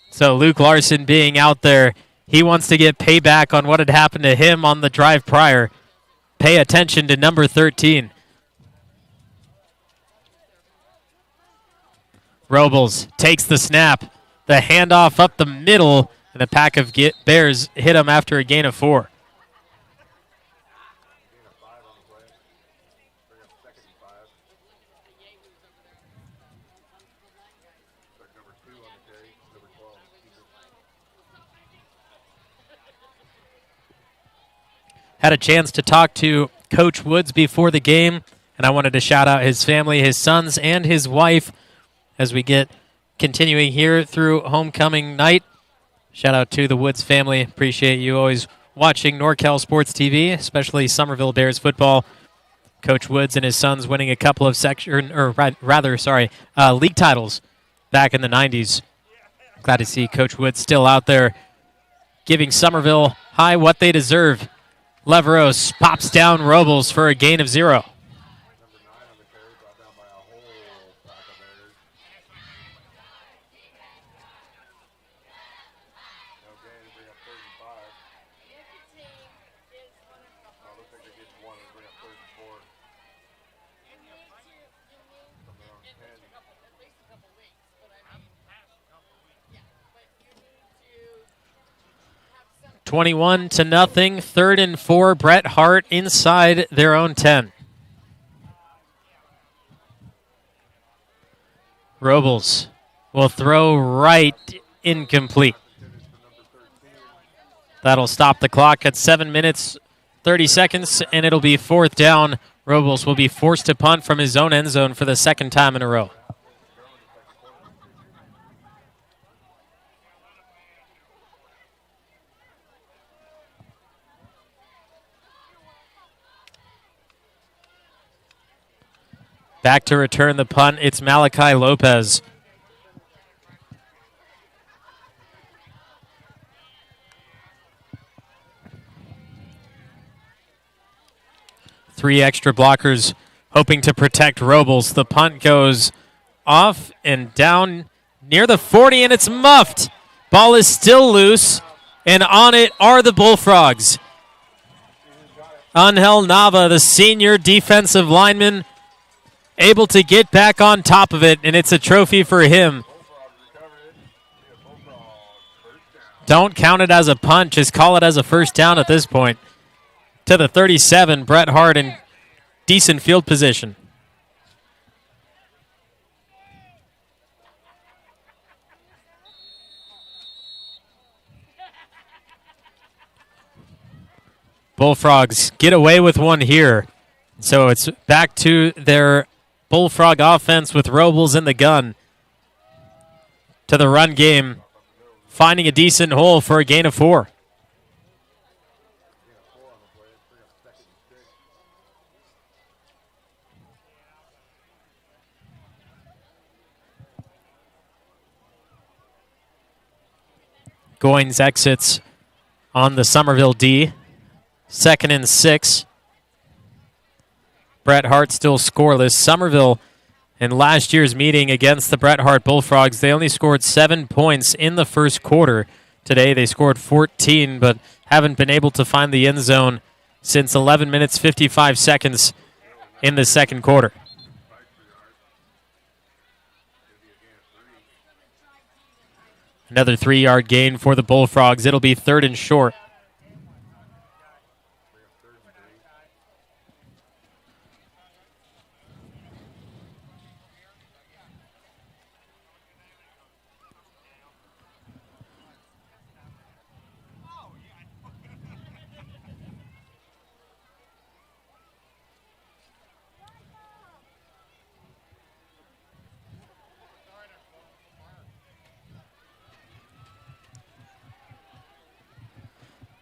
So Luke Larson being out there, he wants to get payback on what had happened to him on the drive prior. Pay attention to number 13. Robles takes the snap. The handoff up the middle, and the pack of Bears hit him after a gain of 4. Had a chance to talk to Coach Woods before the game, and I wanted to shout out his family, his sons, and his wife as we get continuing here through homecoming night. Shout out to the Woods family. Appreciate you always watching NorCal Sports TV, especially Somerville Bears football. Coach Woods and his sons winning a couple of league titles back in the 90s. Glad to see Coach Woods still out there giving Somerville High what they deserve. Leveros pops down Robles for a gain of 0. $21-0, 3rd and 4. Bret Harte inside their own 10. Robles will throw right, incomplete. That'll stop the clock at 7 minutes, 30 seconds, and it'll be 4th down. Robles will be forced to punt from his own end zone for the 2nd time in a row. Back to return the punt, it's Malachi Lopez. Three extra blockers hoping to protect Robles. The punt goes off and down near the 40, and it's muffed. Ball is still loose, and on it are the Bullfrogs. Angel Nava, the senior defensive lineman, able to get back on top of it, and it's a trophy for him. Don't count it as a punt. Just call it as a first down at this point. To the 37, Bret Harte in decent field position. Bullfrogs get away with one here. So it's back to their Bullfrog offense with Robles in the gun. To the run game, finding a decent hole for a gain of 4. Goins exits on the Somerville D. 2nd and 6. Bret Harte still scoreless. Somerville, in last year's meeting against the Bret Harte Bullfrogs, they only scored 7 points in the first quarter. Today they scored 14, but haven't been able to find the end zone since 11 minutes, 55 seconds in the second quarter. Another 3-yard gain for the Bullfrogs. It'll be 3rd and short.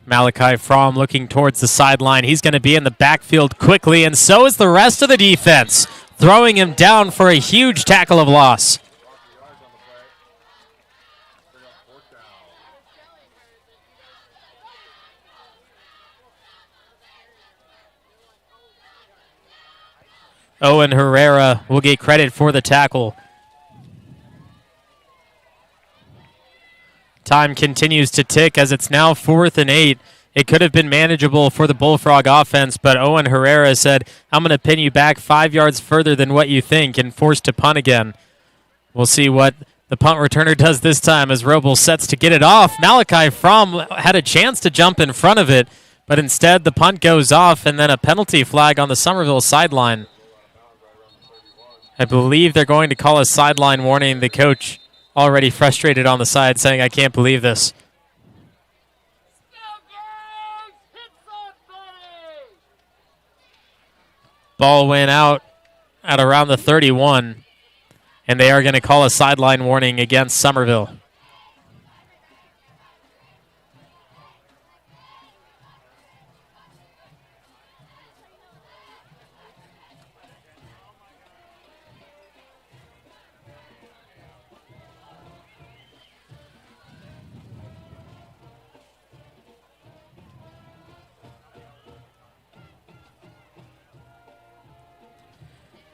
Malachi Fromm looking towards the sideline. He's going to be in the backfield quickly, and so is the rest of the defense, throwing him down for a huge tackle of loss. Owen Herrera will get credit for the tackle. Time continues to tick as it's now 4th and 8. It could have been manageable for the Bullfrog offense, but Owen Herrera said, I'm going to pin you back 5 yards further than what you think, and forced to punt again. We'll see what the punt returner does this time as Robles sets to get it off. Malachi Fromm had a chance to jump in front of it, but instead the punt goes off, and then a penalty flag on the Somerville sideline. I believe they're going to call a sideline warning. The coach already frustrated on the side, saying, I can't believe this. Ball went out at around the 31, and they are going to call a sideline warning against Somerville.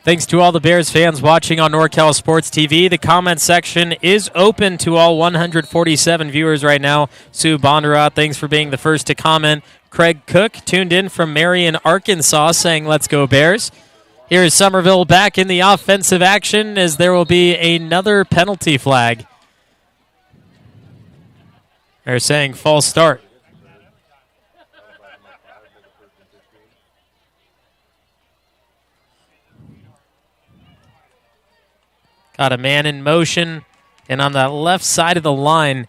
Thanks to all the Bears fans watching on NorCal Sports TV. The comment section is open to all 147 viewers right now. Sue Bondurant, thanks for being the first to comment. Craig Cook tuned in from Marion, Arkansas, saying, let's go Bears. Here's Somerville back in the offensive action as there will be another penalty flag. They're saying false start. Got a man in motion, and on that left side of the line,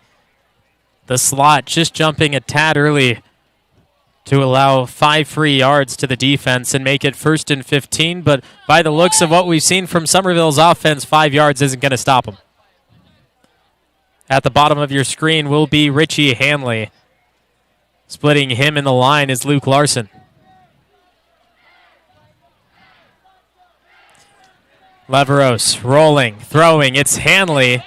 the slot just jumping a tad early to allow 5 free yards to the defense and make it 1st and 15. But by the looks of what we've seen from Somerville's offense, 5 yards isn't going to stop them. At the bottom of your screen will be Richie Hanley. Splitting him in the line is Luke Larson. Leveros rolling, throwing. It's Hanley.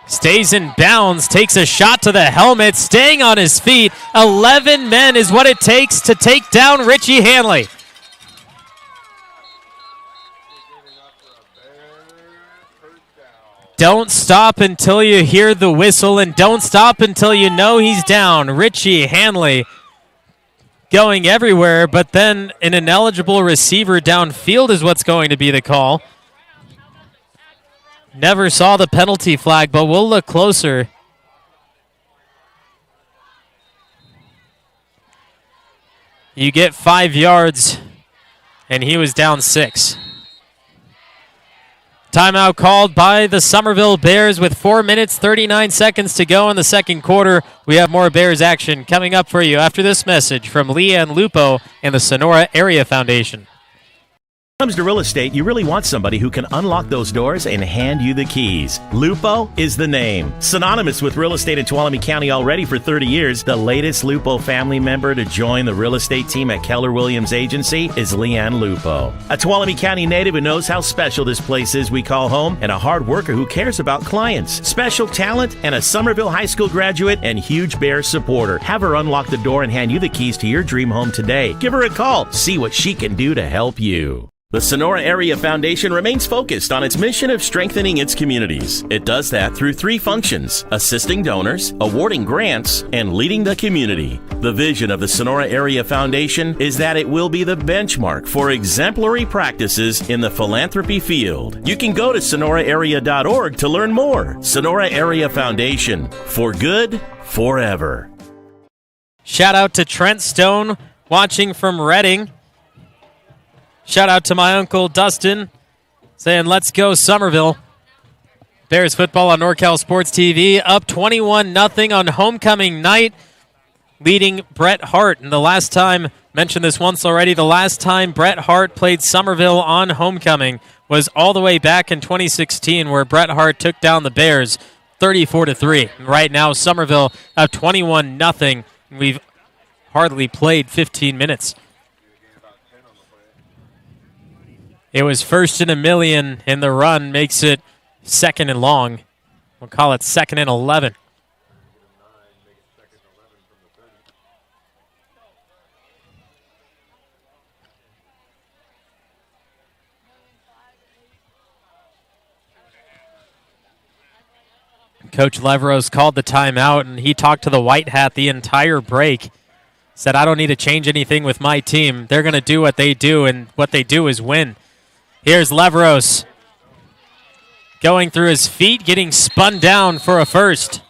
Stays in bounds, takes a shot to the helmet, staying on his feet. 11 men is what it takes to take down Richie Hanley. Don't stop until you hear the whistle, and don't stop until you know he's down. Richie Hanley going everywhere, but then an ineligible receiver downfield is what's going to be the call. Never saw the penalty flag, but we'll look closer. You get 5 yards, and he was down 6. Timeout called by the Somerville Bears with 4 minutes, 39 seconds to go in the second quarter. We have more Bears action coming up for you after this message from Leanne Lupo and the Sonora Area Foundation. When it comes to real estate, you really want somebody who can unlock those doors and hand you the keys. Lupo is the name. Synonymous with real estate in Tuolumne County already for 30 years, the latest Lupo family member to join the real estate team at Keller Williams Agency is Leanne Lupo. A Tuolumne County native who knows how special this place is we call home, and a hard worker who cares about clients. Special talent and a Somerville High School graduate and huge Bears supporter. Have her unlock the door and hand you the keys to your dream home today. Give her a call. See what she can do to help you. The Sonora Area Foundation remains focused on its mission of strengthening its communities. It does that through 3 functions: assisting donors, awarding grants, and leading the community. The vision of the Sonora Area Foundation is that it will be the benchmark for exemplary practices in the philanthropy field. You can go to sonoraarea.org to learn more. Sonora Area Foundation, for good, forever. Shout out to Trent Stone watching from Reading. Shout out to my uncle Dustin saying, let's go Somerville. Bears football on NorCal Sports TV, up 21-0 on homecoming night, leading Bret Harte. And the last time, mentioned this once already, the last time Bret Harte played Somerville on homecoming was all the way back in 2016, where Bret Harte took down the Bears 34-3. Right now, Somerville up 21-0. We've hardly played 15 minutes. It was 1st and 1,000,000, and the run makes it 2nd and long. We'll call it 2nd and 11. Coach Leveros called the timeout, and he talked to the White Hat the entire break. Said, I don't need to change anything with my team. They're going to do what they do, and what they do is win. Here's Leveros going through his feet, getting spun down for a first.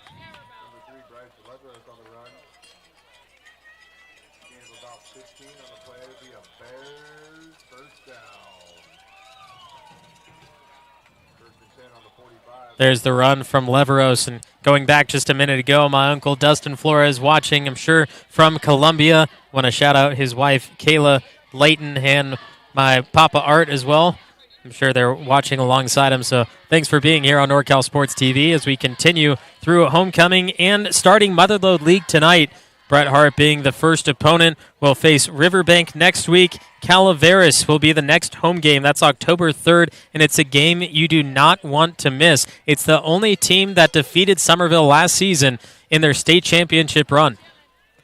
There's the run from Leveros. And going back just a minute ago, my uncle Dustin Flores watching, I'm sure, from Columbia. Want to shout out his wife, Kayla Layton, and my Papa Art as well. I'm sure they're watching alongside him. So thanks for being here on NorCal Sports TV as we continue through homecoming and starting Motherlode League tonight. Bret Harte being the first opponent will face Riverbank next week. Calaveras will be the next home game. That's October 3rd, and it's a game you do not want to miss. It's the only team that defeated Somerville last season in their state championship run.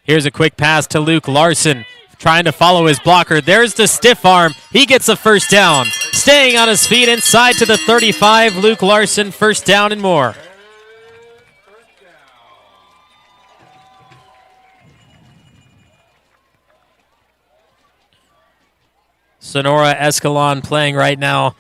Here's a quick pass to Luke Larson, trying to follow his blocker. There's the stiff arm. He gets a first down. Staying on his feet inside to the 35. Luke Larson, first down and more. Sonora Escalon playing right now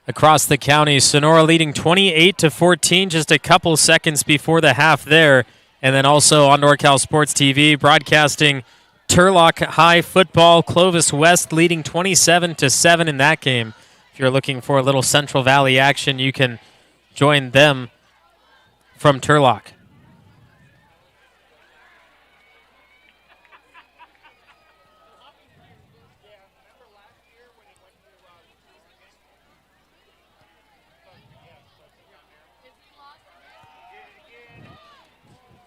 across the county. Sonora leading 28-14, just a couple seconds before the half there. And then also on NorCal Sports TV, broadcasting Turlock High football. Clovis West leading 27-7 in that game. If you're looking for a little Central Valley action, you can join them from Turlock.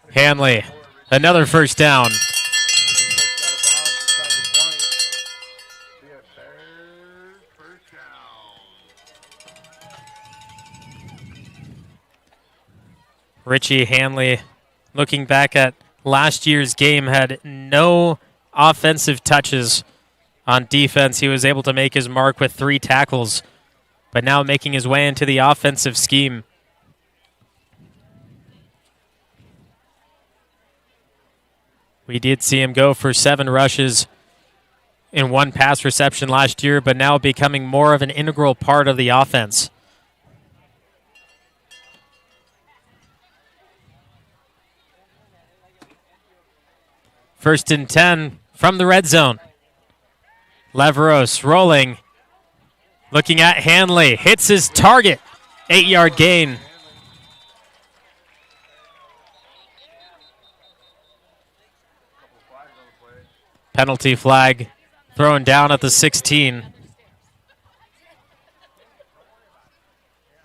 Hanley, another first down. Richie Hanley, looking back at last year's game, had no offensive touches on defense. He was able to make his mark with 3 tackles, but now making his way into the offensive scheme. We did see him go for 7 rushes in 1 pass reception last year, but now becoming more of an integral part of the offense. First and 10 from the red zone. Leveros rolling, looking at Hanley, hits his target, 8-yard gain. Penalty flag thrown down at the 16.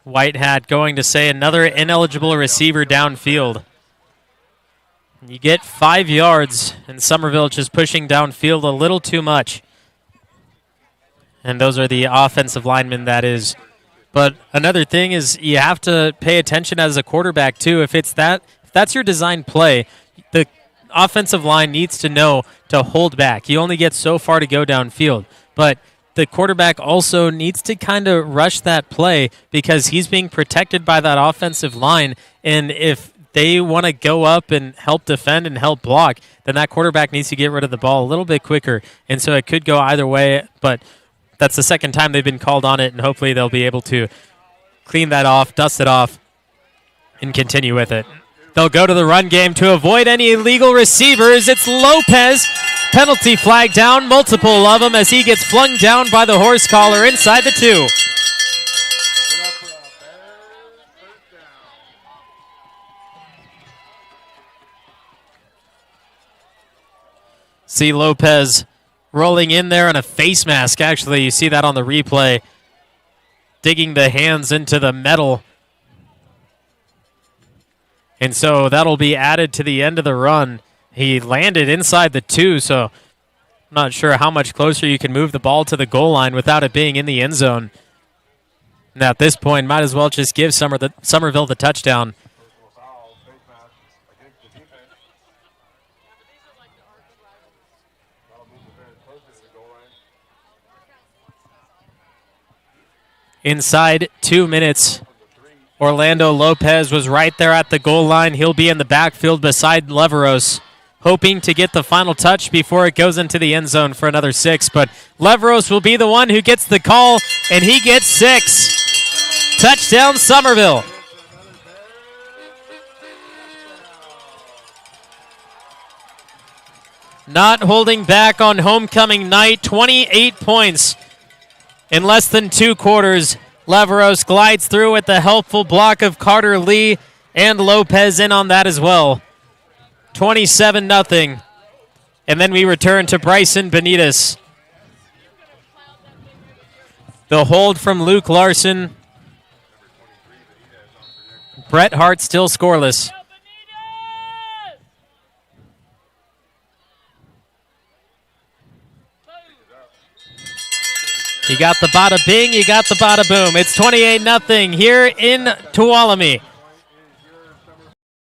Whitehat going to say another ineligible receiver downfield. You get 5 yards, and Somerville just pushing downfield a little too much. And those are the offensive linemen, that is. But another thing is you have to pay attention as a quarterback, too. If that's your design play, the offensive line needs to know to hold back. You only get so far to go downfield. But the quarterback also needs to kind of rush that play because he's being protected by that offensive line. And if they want to go up and help defend and help block, then that quarterback needs to get rid of the ball a little bit quicker. And so it could go either way, but that's the second time they've been called on it, and hopefully they'll be able to clean that off, dust it off, and continue with it. They'll go to the run game to avoid any illegal receivers. It's Lopez. Penalty flag down, multiple of them as he gets flung down by the horse collar inside the 2. See Lopez rolling in there in a face mask. Actually, you see that on the replay. Digging the hands into the metal. And so that'll be added to the end of the run. He landed inside the 2, so I'm not sure how much closer you can move the ball to the goal line without it being in the end zone. Now at this point, might as well just give Somerville the touchdown. Inside 2 minutes, Orlando Lopez was right there at the goal line. He'll be in the backfield beside Leveros, hoping to get the final touch before it goes into the end zone for another 6. But Leveros will be the one who gets the call, and he gets 6. Touchdown, Somerville. Not holding back on homecoming night, 28 points. In less than 2 quarters, Leveros glides through with the helpful block of Carter Lee and Lopez in on that as well. 27-0. And then we return to Bryson Benitez. The hold from Luke Larson. Bret Harte still scoreless. You got the bada bing, you got the bada boom. It's 28-0 here in Tuolumne.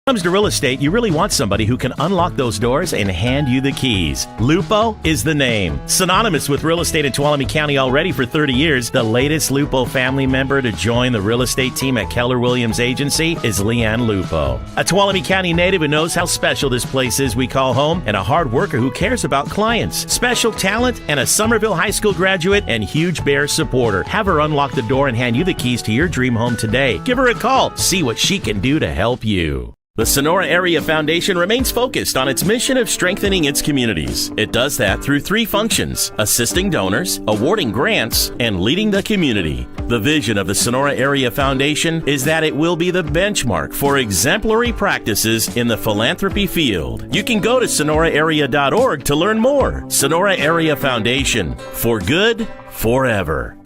When it comes to real estate, you really want somebody who can unlock those doors and hand you the keys. Lupo is the name. Synonymous with real estate in Tuolumne County already for 30 years, the latest Lupo family member to join the real estate team at Keller Williams Agency is Leanne Lupo. A Tuolumne County native who knows how special this place is we call home, and a hard worker who cares about clients. Special talent and a Somerville High School graduate and huge Bears supporter. Have her unlock the door and hand you the keys to your dream home today. Give her a call. See what she can do to help you. The Sonora Area Foundation remains focused on its mission of strengthening its communities. It does that through 3 functions: assisting donors, awarding grants, and leading the community. The vision of the Sonora Area Foundation is that it will be the benchmark for exemplary practices in the philanthropy field. You can go to sonoraarea.org to learn more. Sonora Area Foundation, for good, forever.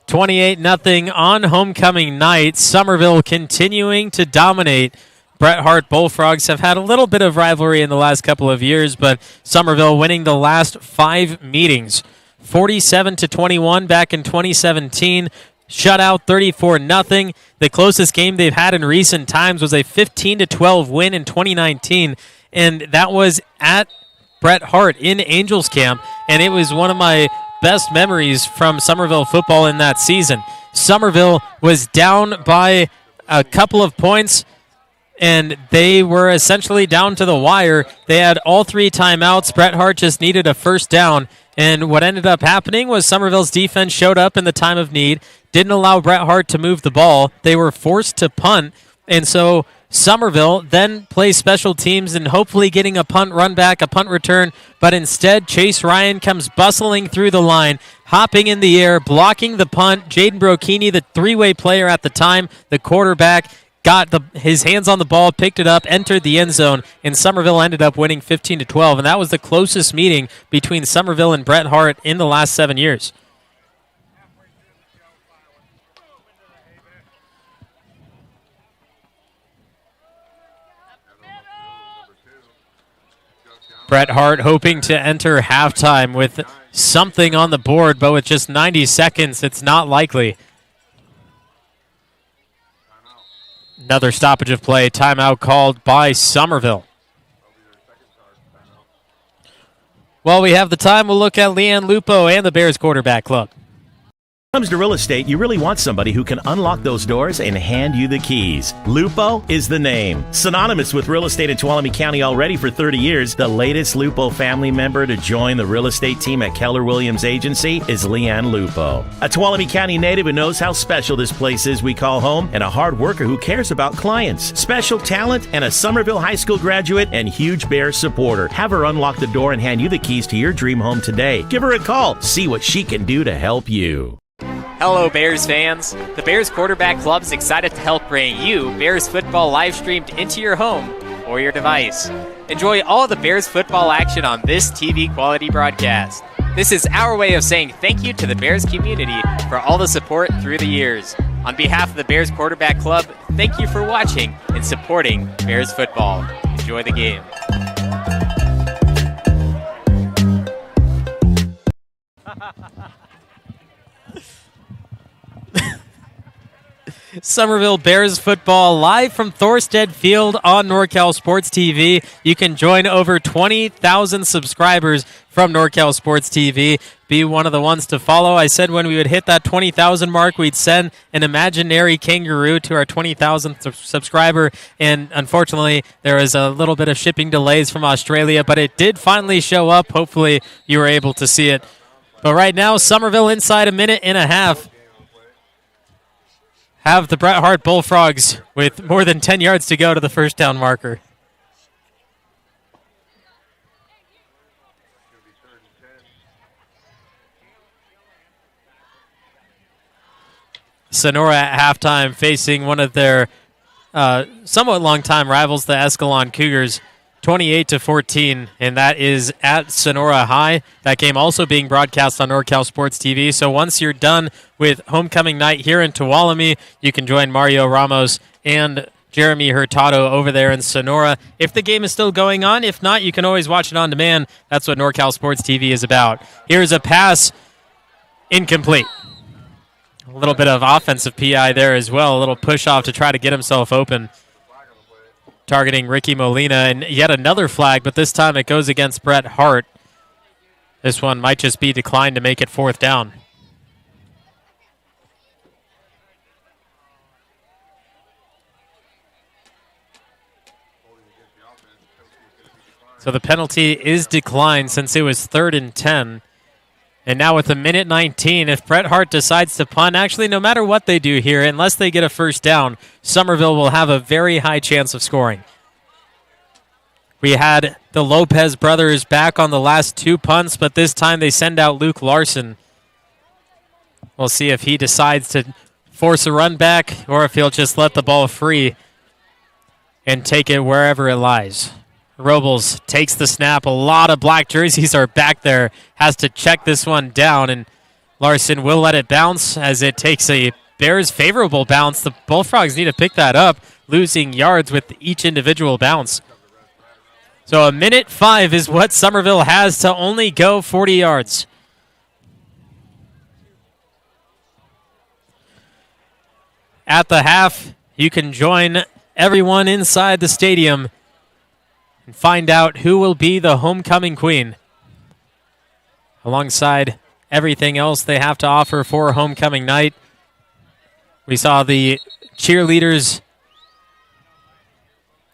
28-0 on homecoming night. Somerville continuing to dominate. Bret Harte Bullfrogs have had a little bit of rivalry in the last couple of years, but Somerville winning the last 5 meetings. 47-21 back in 2017. Shutout 34-0. The closest game they've had in recent times was a 15-12 win in 2019, and that was at Bret Harte in Angels Camp, and it was one of my best memories from Somerville football in that season. Somerville was down by a couple of points and they were essentially down to the wire. They had all 3 timeouts. Bret Harte just needed a first down, and what ended up happening was Somerville's defense showed up in the time of need, didn't allow Bret Harte to move the ball. They were forced to punt, and so Somerville then plays special teams and hopefully getting a punt run back, a punt return, but instead Chase Ryan comes bustling through the line, hopping in the air, blocking the punt. Jaden Brokini, the 3-way player at the time, the quarterback, got his hands on the ball, picked it up, entered the end zone, and Somerville ended up winning 15-12, and that was the closest meeting between Somerville and Bret Harte in the last 7 years. Bret Harte hoping to enter halftime with something on the board, but with just 90 seconds, it's not likely. Another stoppage of play, timeout called by Somerville. While we have the time, we'll look at Leanne Lupo and the Bears quarterback club. When it comes to real estate, you really want somebody who can unlock those doors and hand you the keys. Lupo is the name. Synonymous with real estate in Tuolumne County already for 30 years, the latest Lupo family member to join the real estate team at Keller Williams Agency is Leanne Lupo. A Tuolumne County native who knows how special this place is we call home, and a hard worker who cares about clients. Special talent and a Somerville High School graduate and huge Bears supporter. Have her unlock the door and hand you the keys to your dream home today. Give her a call. See what she can do to help you. Hello, Bears fans. The Bears Quarterback Club is excited to help bring you Bears football live streamed into your home or your device. Enjoy all the Bears football action on this TV quality broadcast. This is our way of saying thank you to the Bears community for all the support through the years. On behalf of the Bears Quarterback Club, thank you for watching and supporting Bears football. Enjoy the game. Somerville Bears football live from Thorstead Field on NorCal Sports TV. You can join over 20,000 subscribers from NorCal Sports TV. Be one of the ones to follow. I said when we would hit that 20,000 mark, we'd send an imaginary kangaroo to our 20,000th subscriber, and unfortunately, there was a little bit of shipping delays from Australia, but it did finally show up. Hopefully, you were able to see it. But right now, Somerville inside a minute and a half have the Bret Harte Bullfrogs with more than 10 yards to go to the first down marker. Sonora at halftime facing one of their somewhat long-time rivals, the Escalon Cougars, 28-14, and that is at Sonora High. That game also being broadcast on NorCal Sports TV. So once you're done with homecoming night here in Tuolumne, you can join Mario Ramos and Jeremy Hurtado over there in Sonora if the game is still going on. If not, you can always watch it on demand. That's what NorCal Sports TV is about. Here's a pass, incomplete. A little bit of offensive PI there as well, a little push-off to try to get himself open. Targeting Ricky Molina, and yet another flag, but this time it goes against Bret Harte. This one might just be declined to make it fourth down. So the penalty is declined since it was 3rd and 10. And now with a minute 19, if Bret Harte decides to punt, actually no matter what they do here, unless they get a first down, Somerville will have a very high chance of scoring. We had the Lopez brothers back on the last 2 punts, but this time they send out Luke Larson. We'll see if he decides to force a run back or if he'll just let the ball free and take it wherever it lies. Robles takes the snap. A lot of black jerseys are back there. Has to check this one down, and Larson will let it bounce as it takes a Bears favorable bounce. The Bullfrogs need to pick that up, losing yards with each individual bounce. So a minute 5 is what Somerville has to only go 40 yards. At the half, you can join everyone inside the stadium and find out who will be the homecoming queen. Alongside everything else they have to offer for homecoming night, we saw the cheerleaders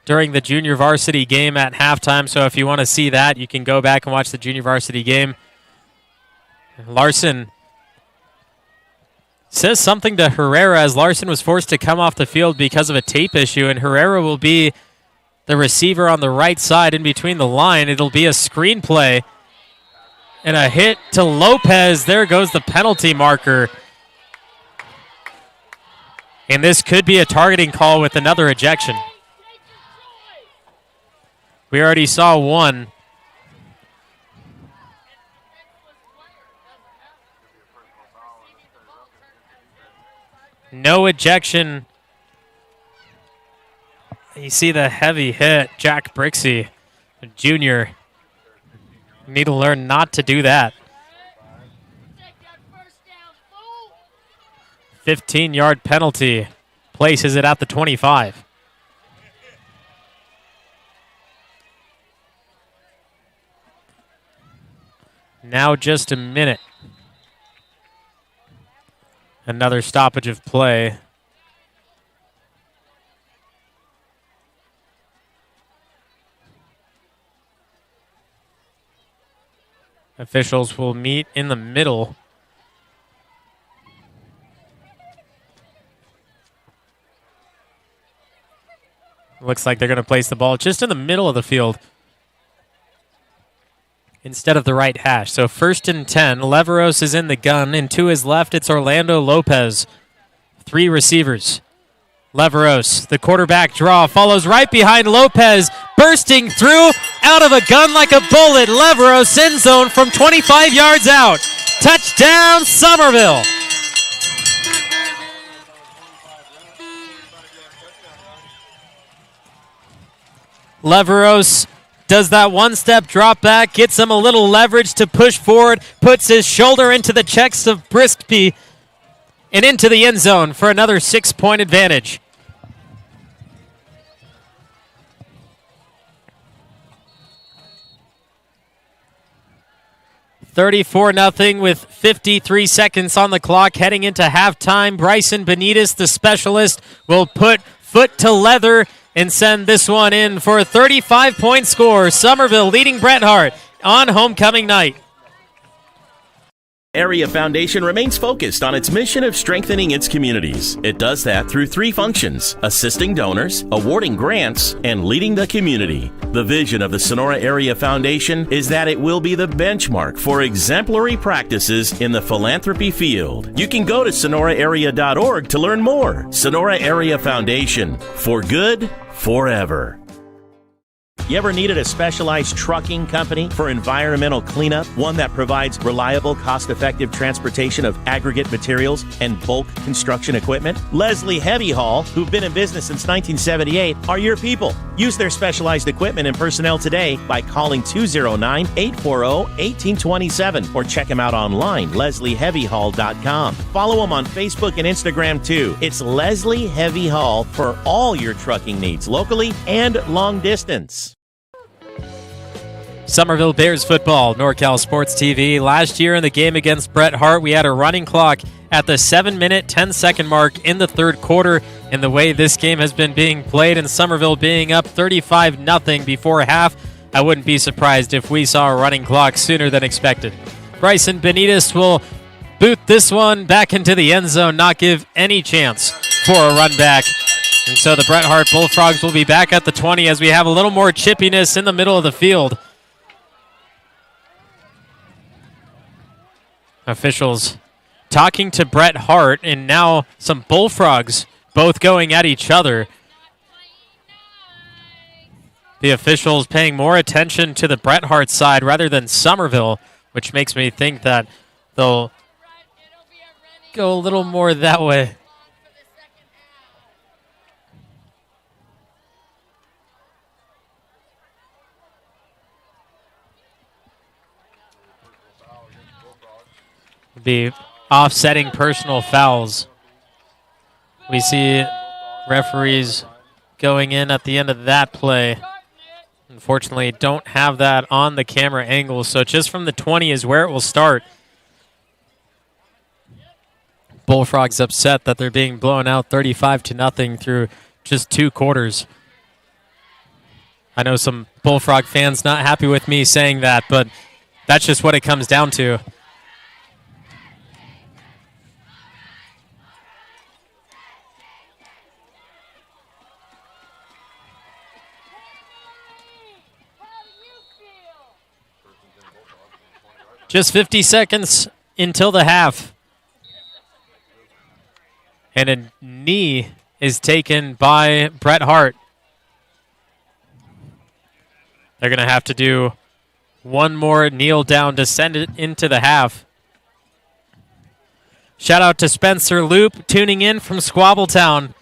during the junior varsity game at halftime. So if you want to see that, you can go back and watch the junior varsity game. Larson says something to Herrera as Larson was forced to come off the field because of a tape issue, and Herrera will be the receiver on the right side in between the line. It'll be a screen play and a hit to Lopez. There goes the penalty marker. And this could be a targeting call with another ejection. We already saw one. No ejection. You see the heavy hit, Jack Brixey, Jr. Need to learn not to do that. 15-yard penalty. Places it at the 25. Now just a minute. Another stoppage of play. Officials will meet in the middle. Looks like they're going to place the ball just in the middle of the field instead of the right hash. So 1st and 10. Leveros is in the gun, and to his left, it's Orlando Lopez. 3 receivers. Leveros, the quarterback draw, follows right behind Lopez, bursting through, out of a gun like a bullet. Leveros end zone from 25 yards out. Touchdown, Somerville. Leveros does that one-step drop back, gets him a little leverage to push forward, puts his shoulder into the checks of Briskby, and into the end zone for another 6-point advantage. $34-0 with 53 seconds on the clock. Heading into halftime, Bryson Benitez, the specialist, will put foot to leather and send this one in for a 35-point score. Somerville leading Bret Harte on homecoming night. Area Foundation remains focused on its mission of strengthening its communities. It does that through 3 functions: assisting donors, awarding grants, and leading the community. The vision of the Sonora Area Foundation is that it will be the benchmark for exemplary practices in the philanthropy field. You can go to sonoraarea.org to learn more. Sonora Area Foundation, for good, forever. You ever needed a specialized trucking company for environmental cleanup? One that provides reliable, cost-effective transportation of aggregate materials and bulk construction equipment? Leslie Heavy Haul, who've been in business since 1978, are your people. Use their specialized equipment and personnel today by calling 209-840-1827 or check them out online, leslieheavyhaul.com. Follow them on Facebook and Instagram too. It's Leslie Heavy Haul for all your trucking needs, locally and long distance. Somerville Bears football, NorCal Sports TV. Last year in the game against Bret Harte, we had a running clock at the 7-minute, 10-second mark in the third quarter. And the way this game has been being played, and Somerville being up 35-0 before half, I wouldn't be surprised if we saw a running clock sooner than expected. Bryson Benitez will boot this one back into the end zone, not give any chance for a run back. And so the Bret Harte Bullfrogs will be back at the 20 as we have a little more chippiness in the middle of the field. Officials talking to Bret Harte, and now some Bullfrogs both going at each other. The officials paying more attention to the Bret Harte side rather than Somerville, which makes me think that they'll go a little more that way. Be offsetting personal fouls. We see referees going in at the end of that play. Unfortunately, don't have that on the camera angle, so just from the 20 is where it will start. Bullfrogs upset that they're being blown out 35-0 through just 2 quarters. I know some Bullfrog fans not happy with me saying that, but that's just what it comes down to. Just 50 seconds until the half. And a knee is taken by Bret Harte. They're going to have to do one more kneel down to send it into the half. Shout out to Spencer Loop tuning in from Squabbletown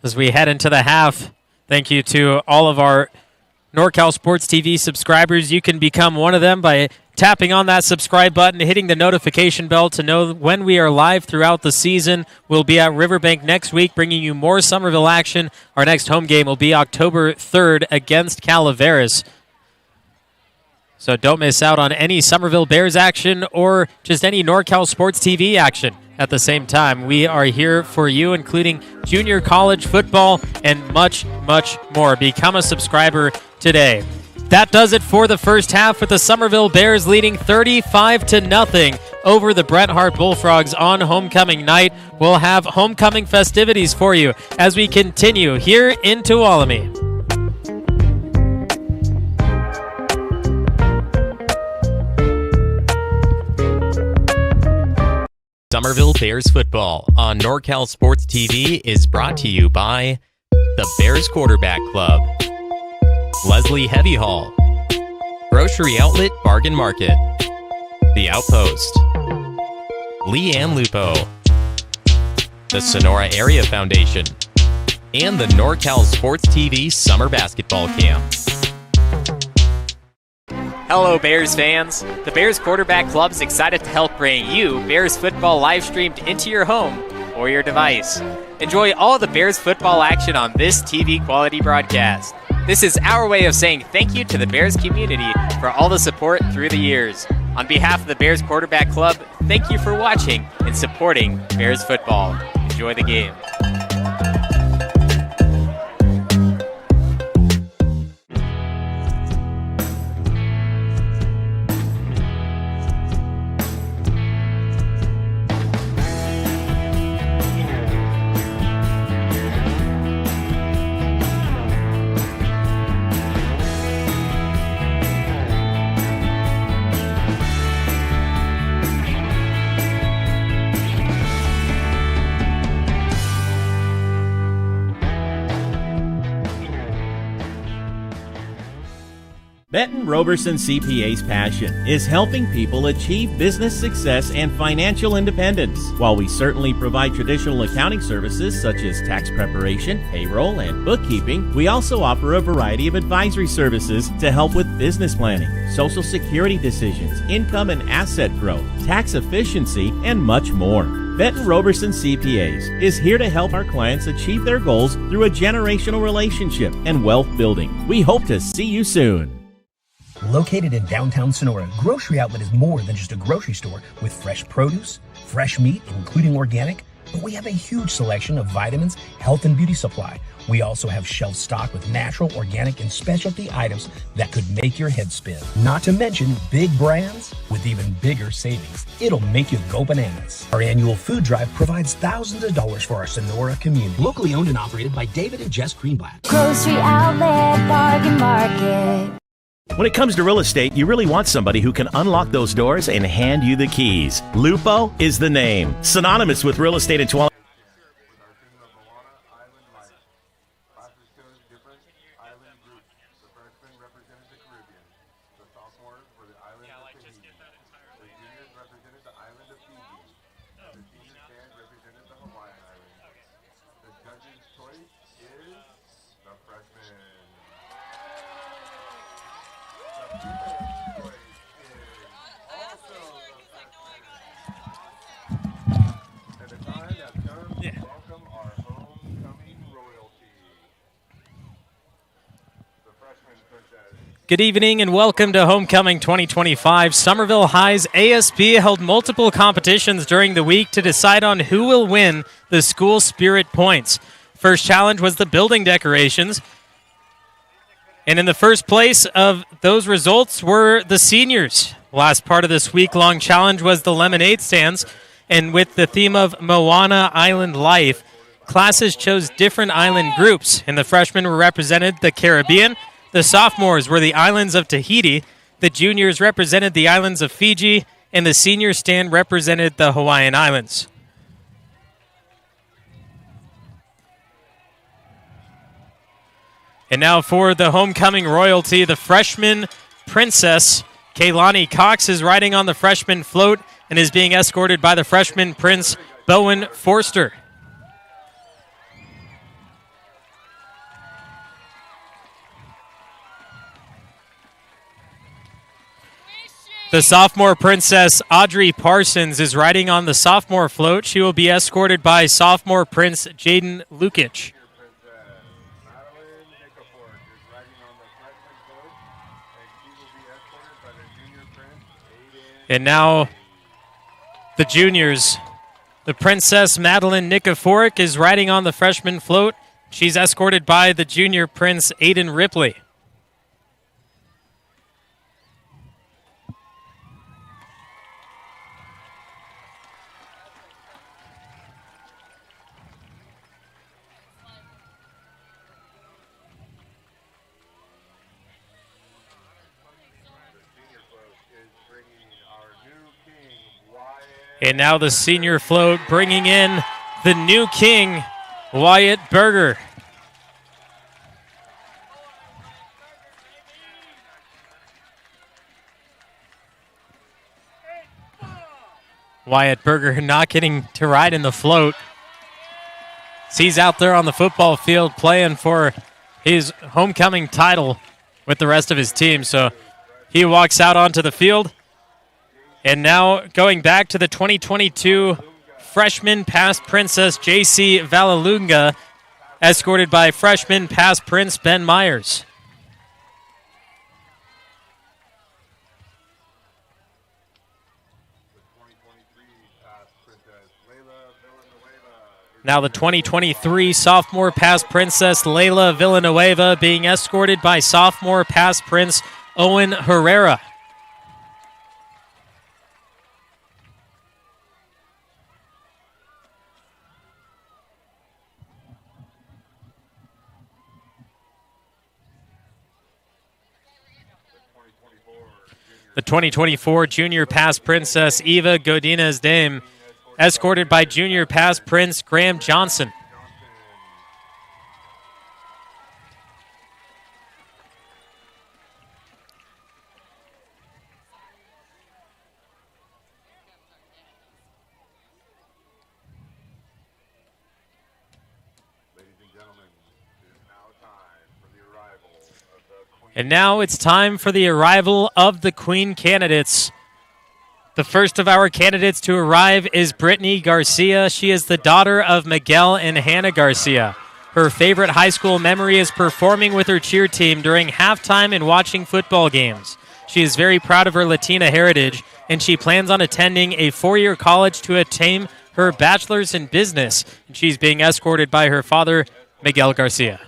as we head into the half. Thank you to all of our NorCal Sports TV subscribers. You can become one of them by tapping on that subscribe button, hitting the notification bell to know when we are live throughout the season. We'll be at Riverbank next week, bringing you more Somerville action. Our next home game will be October 3rd against Calaveras. So don't miss out on any Somerville Bears action or just any NorCal Sports TV action. At the same time, we are here for you, including junior college football and much, much more. Become a subscriber today. That does it for the first half, with the Somerville Bears leading 35-0 over the Bret Harte Bullfrogs on homecoming night. We'll have homecoming festivities for you as we continue here in Tuolumne. Somerville Bears football on NorCal Sports TV is brought to you by the Bears Quarterback Club, Leslie Heavy Haul, Grocery Outlet Bargain Market, The Outpost, Leanne Lupo, the Sonora Area Foundation, and the NorCal Sports TV Summer Basketball Camp. Hello, Bears fans. The Bears Quarterback Club is excited to help bring you Bears football live streamed into your home or your device. Enjoy all the Bears football action on this TV quality broadcast. This is our way of saying thank you to the Bears community for all the support through the years. On behalf of the Bears Quarterback Club, thank you for watching and supporting Bears football. Enjoy the game. Benton Roberson CPA's passion is helping people achieve business success and financial independence. While we certainly provide traditional accounting services such as tax preparation, payroll, and bookkeeping, we also offer a variety of advisory services to help with business planning, Social Security decisions, income and asset growth, tax efficiency, and much more. Benton Roberson CPAs is here to help our clients achieve their goals through a generational relationship and wealth building. We hope to see you soon. Located in downtown Sonora, Grocery Outlet is more than just a grocery store with fresh produce, fresh meat, including organic, but we have a huge selection of vitamins, health and beauty supply. We also have shelf stock with natural, organic, and specialty items that could make your head spin. Not to mention big brands with even bigger savings. It'll make you go bananas. Our annual food drive provides thousands of dollars for our Sonora community. Locally owned and operated by David and Jess Greenblatt. Grocery Outlet Bargain Market. When it comes to real estate, you really want somebody who can unlock those doors and hand you the keys. Lupo is the name. Synonymous with real estate in Tuolumne. Good evening and welcome to Homecoming 2025. Somerville High's ASB held multiple competitions during the week to decide on who will win the school spirit points. First challenge was the building decorations. And in the first place of those results were the seniors. Last part of this week-long challenge was the lemonade stands. And with the theme of Moana Island Life, classes chose different island groups. And the freshmen were represented the Caribbean. The sophomores were the islands of Tahiti. The juniors represented the islands of Fiji. And the senior stand represented the Hawaiian Islands. And now for the homecoming royalty, the freshman princess, Kaylani Cox, is riding on the freshman float and is being escorted by the freshman prince, Bowen Forster. The sophomore princess, Audrey Parsons, is riding on the sophomore float. She will be escorted by sophomore prince, Jaden Lukic. And now the juniors. The princess, Madeline Nikiforik, is riding on the freshman float. She's escorted by the junior prince, Aiden Ripley. And now the senior float bringing in the new king, Wyatt Berger. Wyatt Berger not getting to ride in the float. He's out there on the football field playing for his homecoming title with the rest of his team. So he walks out onto the field. And now going back to the 2022 freshman past princess J.C. Valalunga, escorted by freshman past prince Ben Myers. Now the 2023 sophomore past princess Layla Villanueva being escorted by sophomore past prince Owen Herrera. The 2024 junior past princess Eva Godinez Dame, escorted by junior past prince Graham Johnson. And now it's time for the arrival of the Queen candidates. The first of our candidates to arrive is Brittany Garcia. She is the daughter of Miguel and Hannah Garcia. Her favorite high school memory is performing with her cheer team during halftime and watching football games. She is very proud of her Latina heritage, and she plans on attending a four-year college to attain her bachelor's in business. And she's being escorted by her father, Miguel Garcia.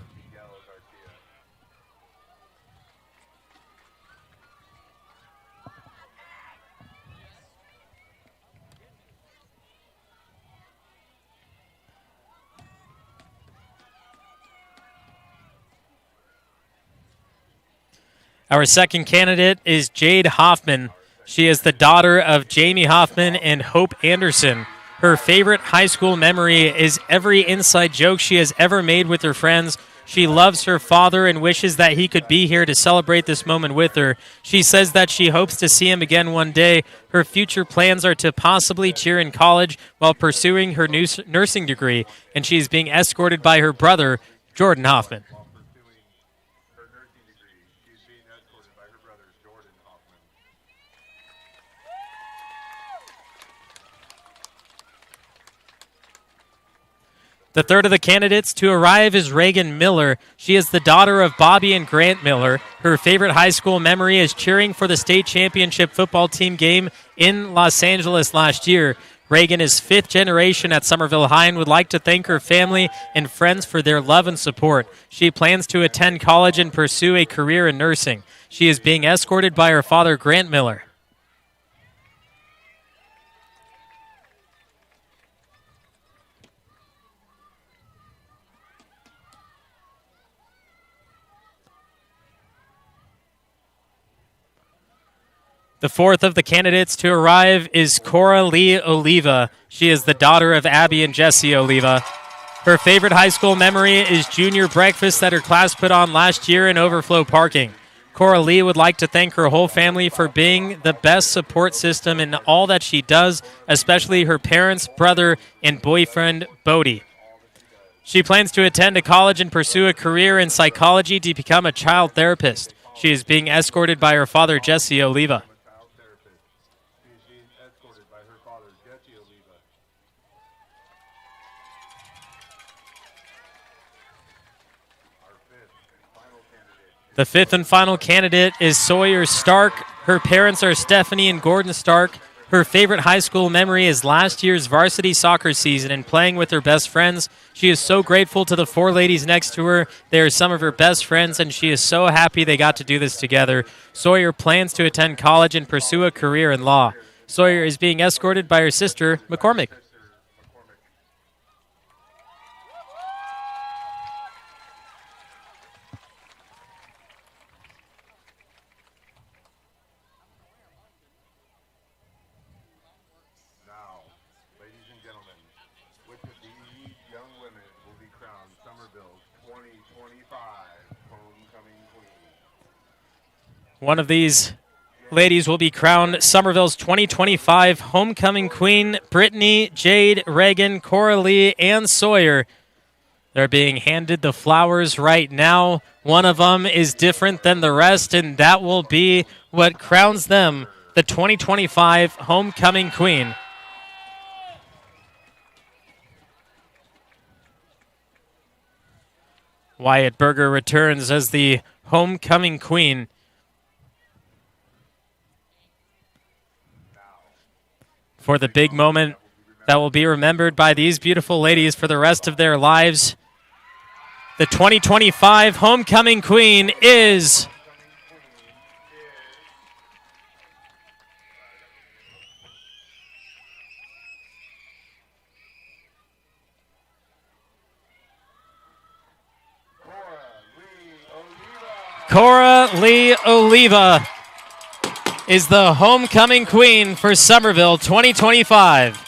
Our second candidate is Jade Hoffman. She is the daughter of Jamie Hoffman and Hope Anderson. Her favorite high school memory is every inside joke she has ever made with her friends. She loves her father and wishes that he could be here to celebrate this moment with her. She says that she hopes to see him again one day. Her future plans are to possibly cheer in college while pursuing her nursing degree, and she is being escorted by her brother, Jordan Hoffman. The third of the candidates to arrive is Reagan Miller. She is the daughter of Bobby and Grant Miller. Her favorite high school memory is cheering for the state championship football team game in Los Angeles last year. Reagan is fifth generation at Somerville High and would like to thank her family and friends for their love and support. She plans to attend college and pursue a career in nursing. She is being escorted by her father, Grant Miller. The fourth of the candidates to arrive is Cora Lee Oliva. She is the daughter of Abby and Jesse Oliva. Her favorite high school memory is junior breakfast that her class put on last year in overflow parking. Cora Lee would like to thank her whole family for being the best support system in all that she does, especially her parents, brother, and boyfriend, Bodie. She plans to attend a college and pursue a career in psychology to become a child therapist. She is being escorted by her father, Jesse Oliva. The fifth and final candidate is Sawyer Stark. Her parents are Stephanie and Gordon Stark. Her favorite high school memory is last year's varsity soccer season and playing with her best friends. She is so grateful to the four ladies next to her. They are some of her best friends, and she is so happy they got to do this together. Sawyer plans to attend college and pursue a career in law. Sawyer is being escorted by her sister, McCormick. One of these ladies will be crowned Somerville's 2025 Homecoming Queen. Brittany, Jade, Reagan, Cora Lee, and Sawyer. They're being handed the flowers right now. One of them is different than the rest, and that will be what crowns them the 2025 Homecoming Queen. Wyatt Berger returns as the Homecoming Queen. For the big moment that will be remembered by these beautiful ladies for the rest of their lives. The 2025 Homecoming Queen is Cora Lee Oliva. Is the Homecoming Queen for Somerville 2025.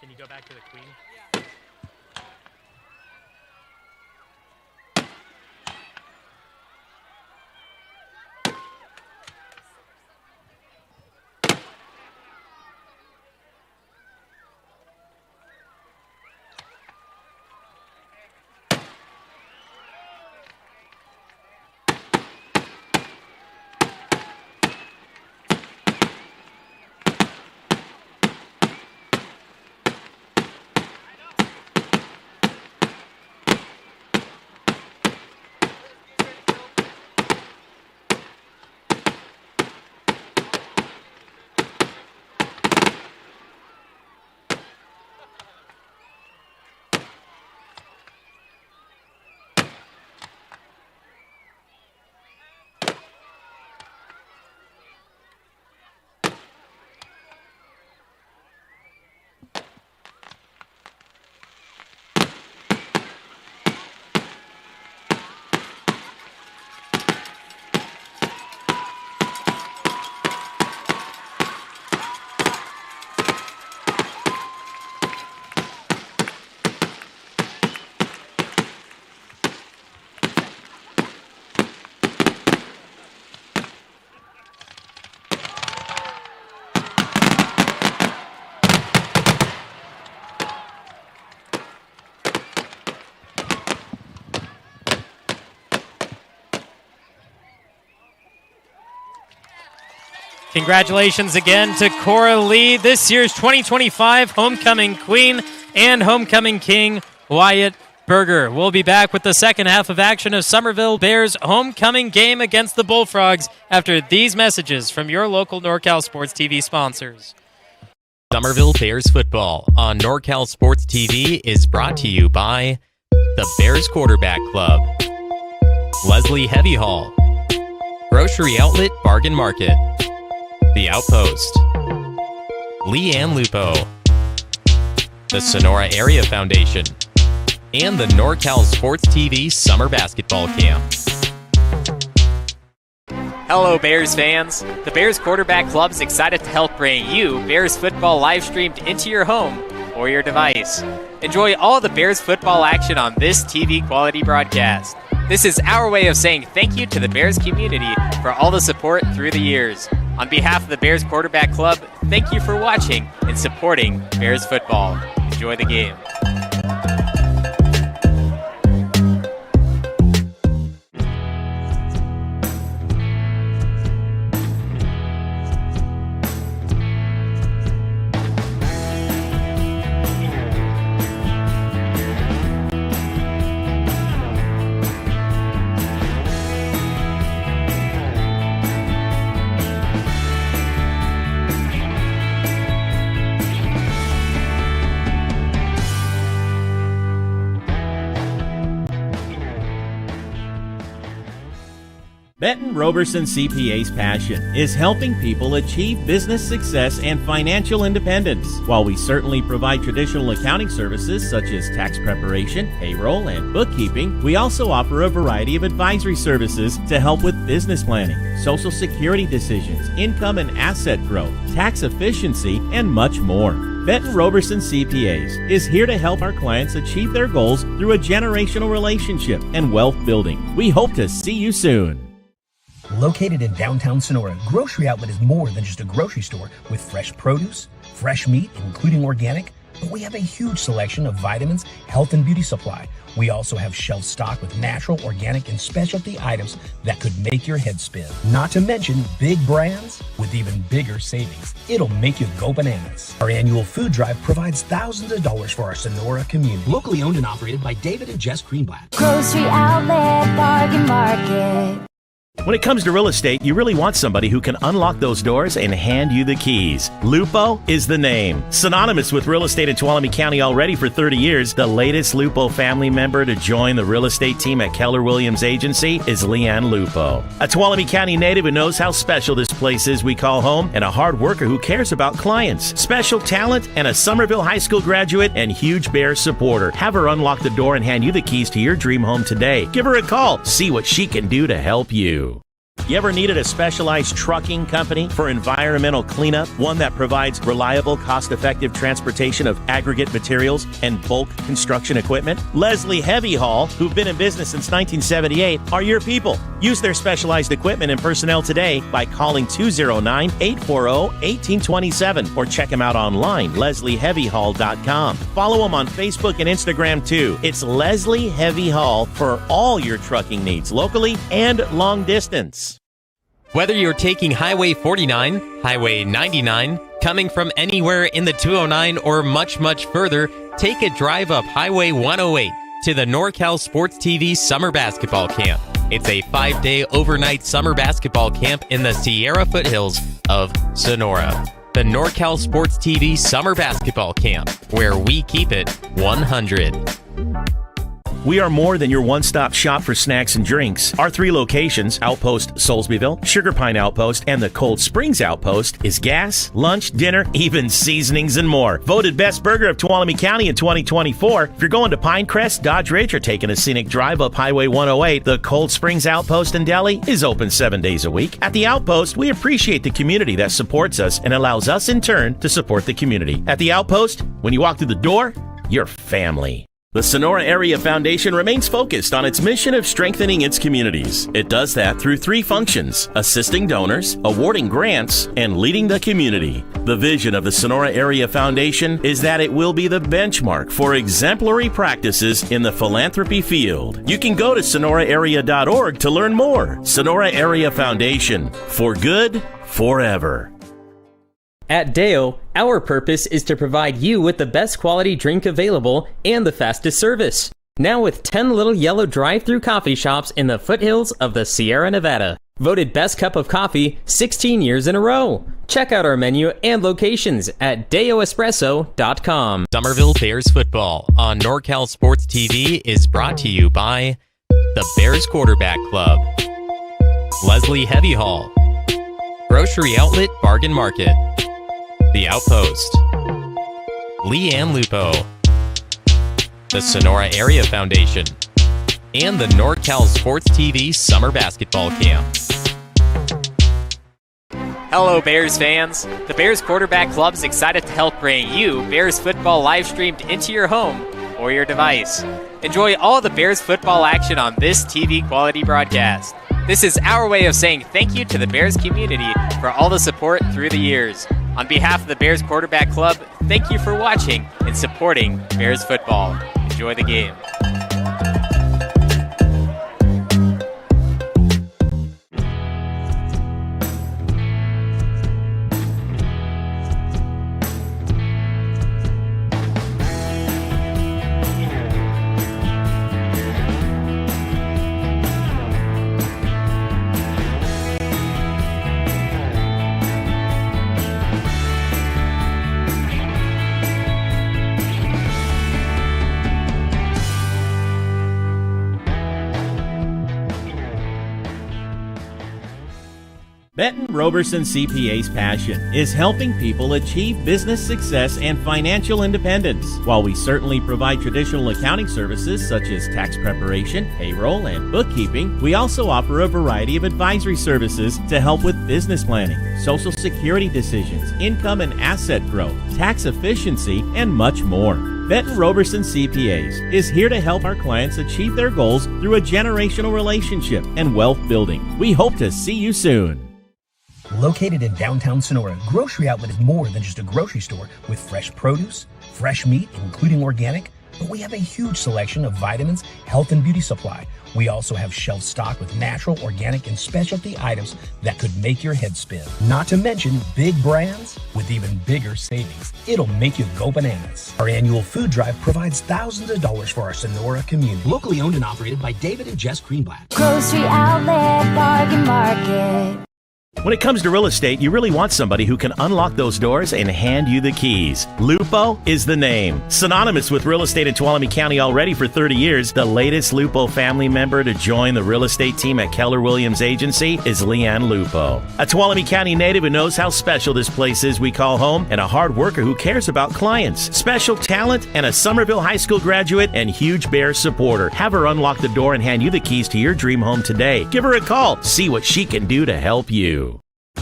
Can you go back to the Queen? Yeah. Congratulations again to Cora Lee, this year's 2025 Homecoming Queen and Homecoming King, Wyatt Berger. We'll be back with the second half of action of Somerville Bears' homecoming game against the Bullfrogs after these messages from your local NorCal Sports TV sponsors. Somerville Bears football on NorCal Sports TV is brought to you by the Bears Quarterback Club, Leslie Heavy Hall, Grocery Outlet Bargain Market, The Outpost, Leanne Lupo, the Sonora Area Foundation, and the NorCal Sports TV Summer Basketball Camp. Hello, Bears fans. The Bears Quarterback Club is excited to help bring you Bears football live streamed into your home or your device. Enjoy all the Bears football action on this TV quality broadcast. This is our way of saying thank you to the Bears community for all the support through the years. On behalf of the Bears Quarterback Club, thank you for watching and supporting Bears football. Enjoy the game. Benton Roberson CPA's passion is helping people achieve business success and financial independence. While we certainly provide traditional accounting services such as tax preparation, payroll, and bookkeeping, we also offer a variety of advisory services to help with business planning, Social Security decisions, income and asset growth, tax efficiency, and much more. Benton Roberson CPAs is here to help our clients achieve their goals through a generational relationship and wealth building. We hope to see you soon. Located in downtown Sonora, Grocery Outlet is more than just a grocery store with fresh produce, fresh meat, including organic, but we have a huge selection of vitamins, health and beauty supply. We also have shelf stock with natural, organic, and specialty items that could make your head spin. Not to mention big brands with even bigger savings. It'll make you go bananas. Our annual food drive provides thousands of dollars for our Sonora community. Locally owned and operated by David and Jess Greenblatt. Grocery Outlet Bargain Market. When it comes to real estate, you really want somebody who can unlock those doors and hand you the keys. Lupo is the name. Synonymous with real estate in Tuolumne County already for 30 years, the latest Lupo family member to join the real estate team at Keller Williams Agency is Leanne Lupo. A Tuolumne County native who knows how special this place is we call home, and a hard worker who cares about clients. Special talent and a Somerville High School graduate and huge Bears supporter. Have her unlock the door and hand you the keys to your dream home today. Give her a call. See what she can do to help you. You ever needed a specialized trucking company for environmental cleanup? One that provides reliable, cost-effective transportation of aggregate materials and bulk construction equipment? Leslie Heavy Hall, who've been in business since 1978, are your people. Use their specialized equipment and personnel today by calling 209-840-1827 or check them out online, leslieheavyhall.com. Follow them on Facebook and Instagram too. It's Leslie Heavy Hall for all your trucking needs, locally and long distance. Whether you're taking Highway 49, Highway 99, coming from anywhere in the 209 or much, much further, take a drive up Highway 108 to the NorCal Sports TV Summer Basketball Camp. It's a 5-day overnight summer basketball camp in the Sierra foothills of Sonora. The NorCal Sports TV Summer Basketball Camp, where we keep it 100. We are more than your one-stop shop for snacks and drinks. Our 3 locations, Outpost Soulsbyville, Sugar Pine Outpost, and the Cold Springs Outpost, is gas, lunch, dinner, even seasonings and more. Voted Best Burger of Tuolumne County in 2024. If you're going to Pinecrest, Dodge Ridge, or taking a scenic drive up Highway 108, the Cold Springs Outpost and Deli is open 7 days a week. At the Outpost, we appreciate the community that supports us and allows us in turn to support the community. At the Outpost, when you walk through the door, you're family. The Sonora Area Foundation remains focused on its mission of strengthening its communities. It does that through 3 functions: assisting donors, awarding grants, and leading the community. The vision of the Sonora Area Foundation is that it will be the benchmark for exemplary practices in the philanthropy field. You can go to sonoraarea.org to learn more. Sonora Area Foundation, for good, forever. At Deo, our purpose is to provide you with the best quality drink available and the fastest service. Now with 10 little yellow drive-thru coffee shops in the foothills of the Sierra Nevada. Voted Best Cup of Coffee 16 years in a row. Check out our menu and locations at deoespresso.com. Somerville Bears football on NorCal Sports TV is brought to you by the Bears Quarterback Club, Leslie Heavy Hall, Grocery Outlet Bargain Market, The Outpost, Leanne Lupo, the Sonora Area Foundation, and the NorCal Sports TV Summer Basketball Camp. Hello, Bears fans. The Bears Quarterback Club is excited to help bring you Bears football live streamed into your home or your device. Enjoy all the Bears football action on this TV quality broadcast. This is our way of saying thank you to the Bears community for all the support through the years. On behalf of the Bears Quarterback Club, thank you for watching and supporting Bears football. Enjoy the game. Benton Roberson CPA's passion is helping people achieve business success and financial independence. While we certainly provide traditional accounting services such as tax preparation, payroll, and bookkeeping, we also offer a variety of advisory services to help with business planning, Social Security decisions, income and asset growth, tax efficiency, and much more. Benton Roberson CPAs is here to help our clients achieve their goals through a generational relationship and wealth building. We hope to see you soon. Located in downtown Sonora, Grocery Outlet is more than just a grocery store with fresh produce, fresh meat, including organic, but we have a huge selection of vitamins, health and beauty supply. We also have shelf stock with natural, organic, and specialty items that could make your head spin. Not to mention big brands with even bigger savings. It'll make you go bananas. Our annual food drive provides thousands of dollars for our Sonora community. Locally owned and operated by David and Jess Greenblatt. Grocery Outlet Bargain Market. When it comes to real estate, you really want somebody who can unlock those doors and hand you the keys. Lupo is the name. Synonymous with real estate in Tuolumne County already for 30 years, the latest Lupo family member to join the real estate team at Keller Williams Agency is Leanne Lupo. A Tuolumne County native who knows how special this place is we call home, and a hard worker who cares about clients. Special talent and a Somerville High School graduate and huge Bears supporter. Have her unlock the door and hand you the keys to your dream home today. Give her a call. See what she can do to help you.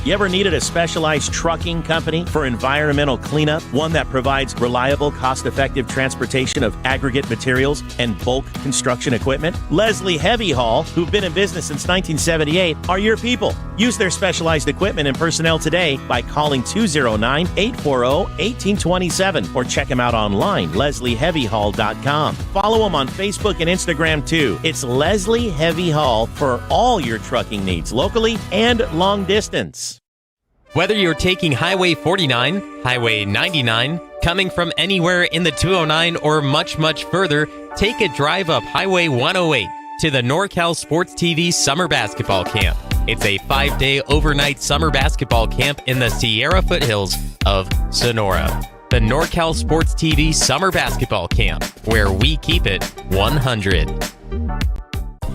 You ever needed a specialized trucking company for environmental cleanup? One that provides reliable, cost-effective transportation of aggregate materials and bulk construction equipment? Leslie Heavy Hall, who've been in business since 1978, are your people. Use their specialized equipment and personnel today by calling 209-840-1827 or check them out online, leslieheavyhall.com. Follow them on Facebook and Instagram too. It's Leslie Heavy Hall for all your trucking needs, locally and long distance. Whether you're taking Highway 49, Highway 99, coming from anywhere in the 209, or much, much further, take a drive up Highway 108 to the NorCal Sports TV Summer Basketball Camp. It's a 5-day overnight summer basketball camp in the Sierra foothills of Sonora. The NorCal Sports TV Summer Basketball Camp, where we keep it 100.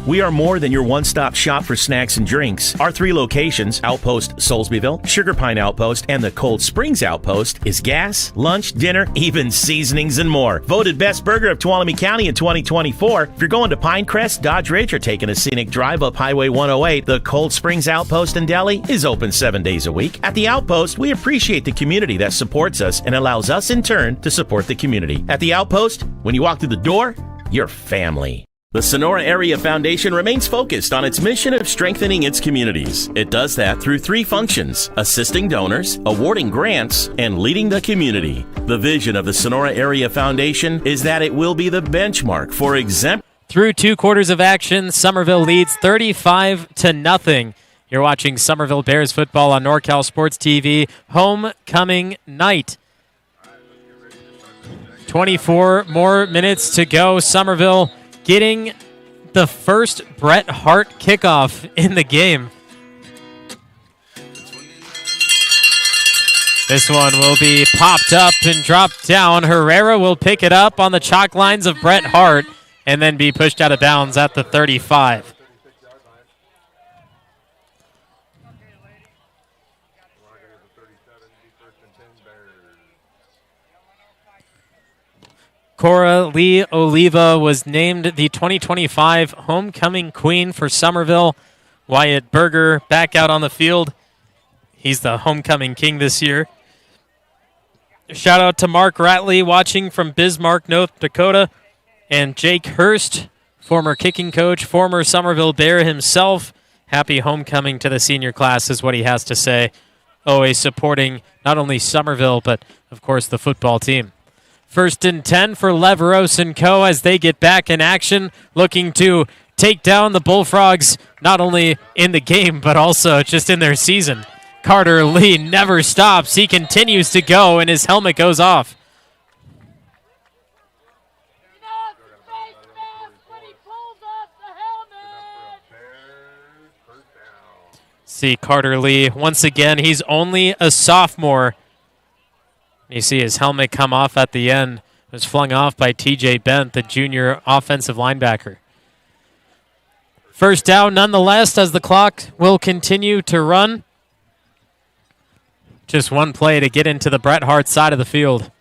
We are more than your one-stop shop for snacks and drinks. Our 3 locations, Outpost Soulsbyville, Sugar Pine Outpost, and the Cold Springs Outpost, is gas, lunch, dinner, even seasonings and more. Voted Best Burger of Tuolumne County in 2024. If you're going to Pinecrest, Dodge Ridge, or taking a scenic drive up Highway 108, the Cold Springs Outpost and Deli is open 7 days a week. At the Outpost, we appreciate the community that supports us and allows us in turn to support the community. At the Outpost, when you walk through the door, you're family. The Sonora Area Foundation remains focused on its mission of strengthening its communities. It does that through 3 functions: assisting donors, awarding grants, and leading the community. The vision of the Sonora Area Foundation is that it will be the benchmark for exemplary. Through 2 quarters of action, Somerville leads 35-0 You're watching Somerville Bears football on NorCal Sports TV. Homecoming night. 24 more minutes to go. Somerville getting the first Bret Harte kickoff in the game. This one will be popped up and dropped down. Herrera will pick it up on the chalk lines of Bret Harte and then be pushed out of bounds at the 35. Cora Lee Oliva was named the 2025 Homecoming Queen for Somerville. Wyatt Berger back out on the field. He's the Homecoming King this year. Shout out to Mark Ratley watching from Bismarck, North Dakota. And Jake Hurst, former kicking coach, former Somerville Bear himself. Happy homecoming to the senior class is what he has to say. Always supporting not only Somerville, but of course the football team. 1st and 10 for Leveros and Co. as they get back in action, looking to take down the Bullfrogs, not only in the game, but also just in their season. Carter Lee never stops. He continues to go, and his helmet goes off. See Carter Lee once again. He's only a sophomore. You see his helmet come off at the end. It was flung off by TJ Bent, the junior offensive linebacker. First down nonetheless as the clock will continue to run. Just one play to get into the Bret Harte side of the field.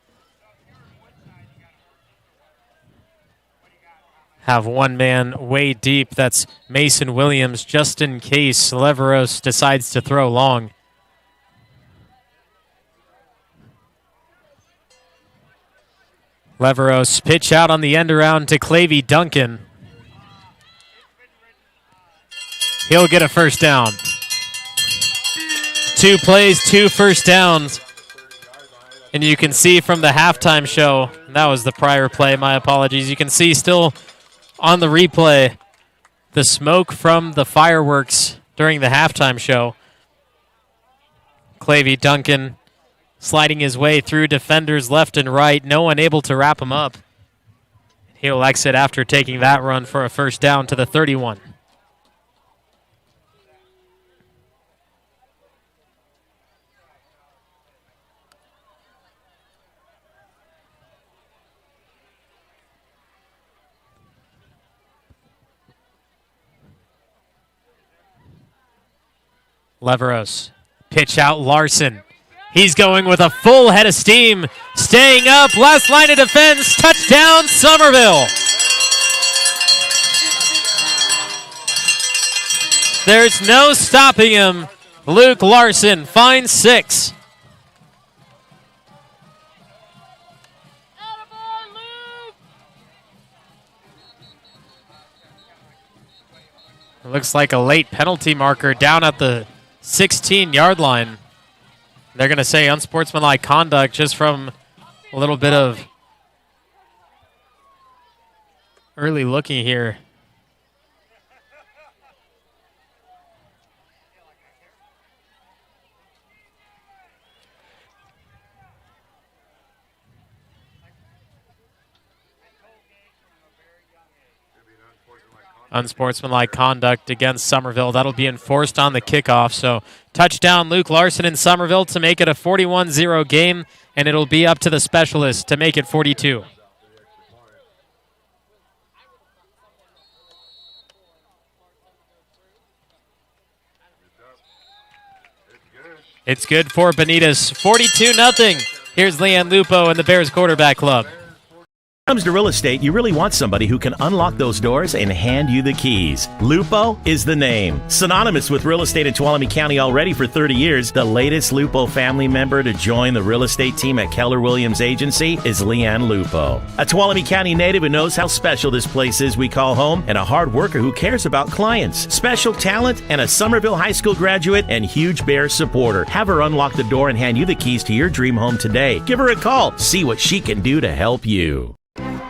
Have one man way deep. That's Mason Williams, just in case Leveros decides to throw long. Leveros pitch out on the end around to Clavey Duncan. He'll get a first down. 2 plays, 2 first downs. And you can see from the halftime show, that was the prior play, my apologies. You can see still on the replay the smoke from the fireworks during the halftime show. Clavey Duncan sliding his way through defenders left and right. No one able to wrap him up. He'll exit after taking that run for a first down to the 31. Leveros. Pitch out Larson. He's going with a full head of steam. Staying up. Last line of defense. Touchdown, Somerville. There's no stopping him. Luke Larson finds 6. It looks like a late penalty marker down at the 16-yard line. They're going to say unsportsmanlike conduct just from a little bit of early looking here. Unsportsmanlike conduct against Somerville. That'll be enforced on the kickoff. So touchdown Luke Larson in Somerville to make it a 41-0 game, and it'll be up to the specialists to make it 42. It's good for Benitez. 42-0. Here's Leanne Lupo and the Bears Quarterback Club. When it comes to real estate, you really want somebody who can unlock those doors and hand you the keys. Lupo is the name. Synonymous with real estate in Tuolumne County already for 30 years, the latest Lupo family member to join the real estate team at Keller Williams Agency is Leanne Lupo. A Tuolumne County native who knows how special this place is we call home, and a hard worker who cares about clients. Special talent and a Somerville High School graduate and huge Bears supporter. Have her unlock the door and hand you the keys to your dream home today. Give her a call. See what she can do to help you.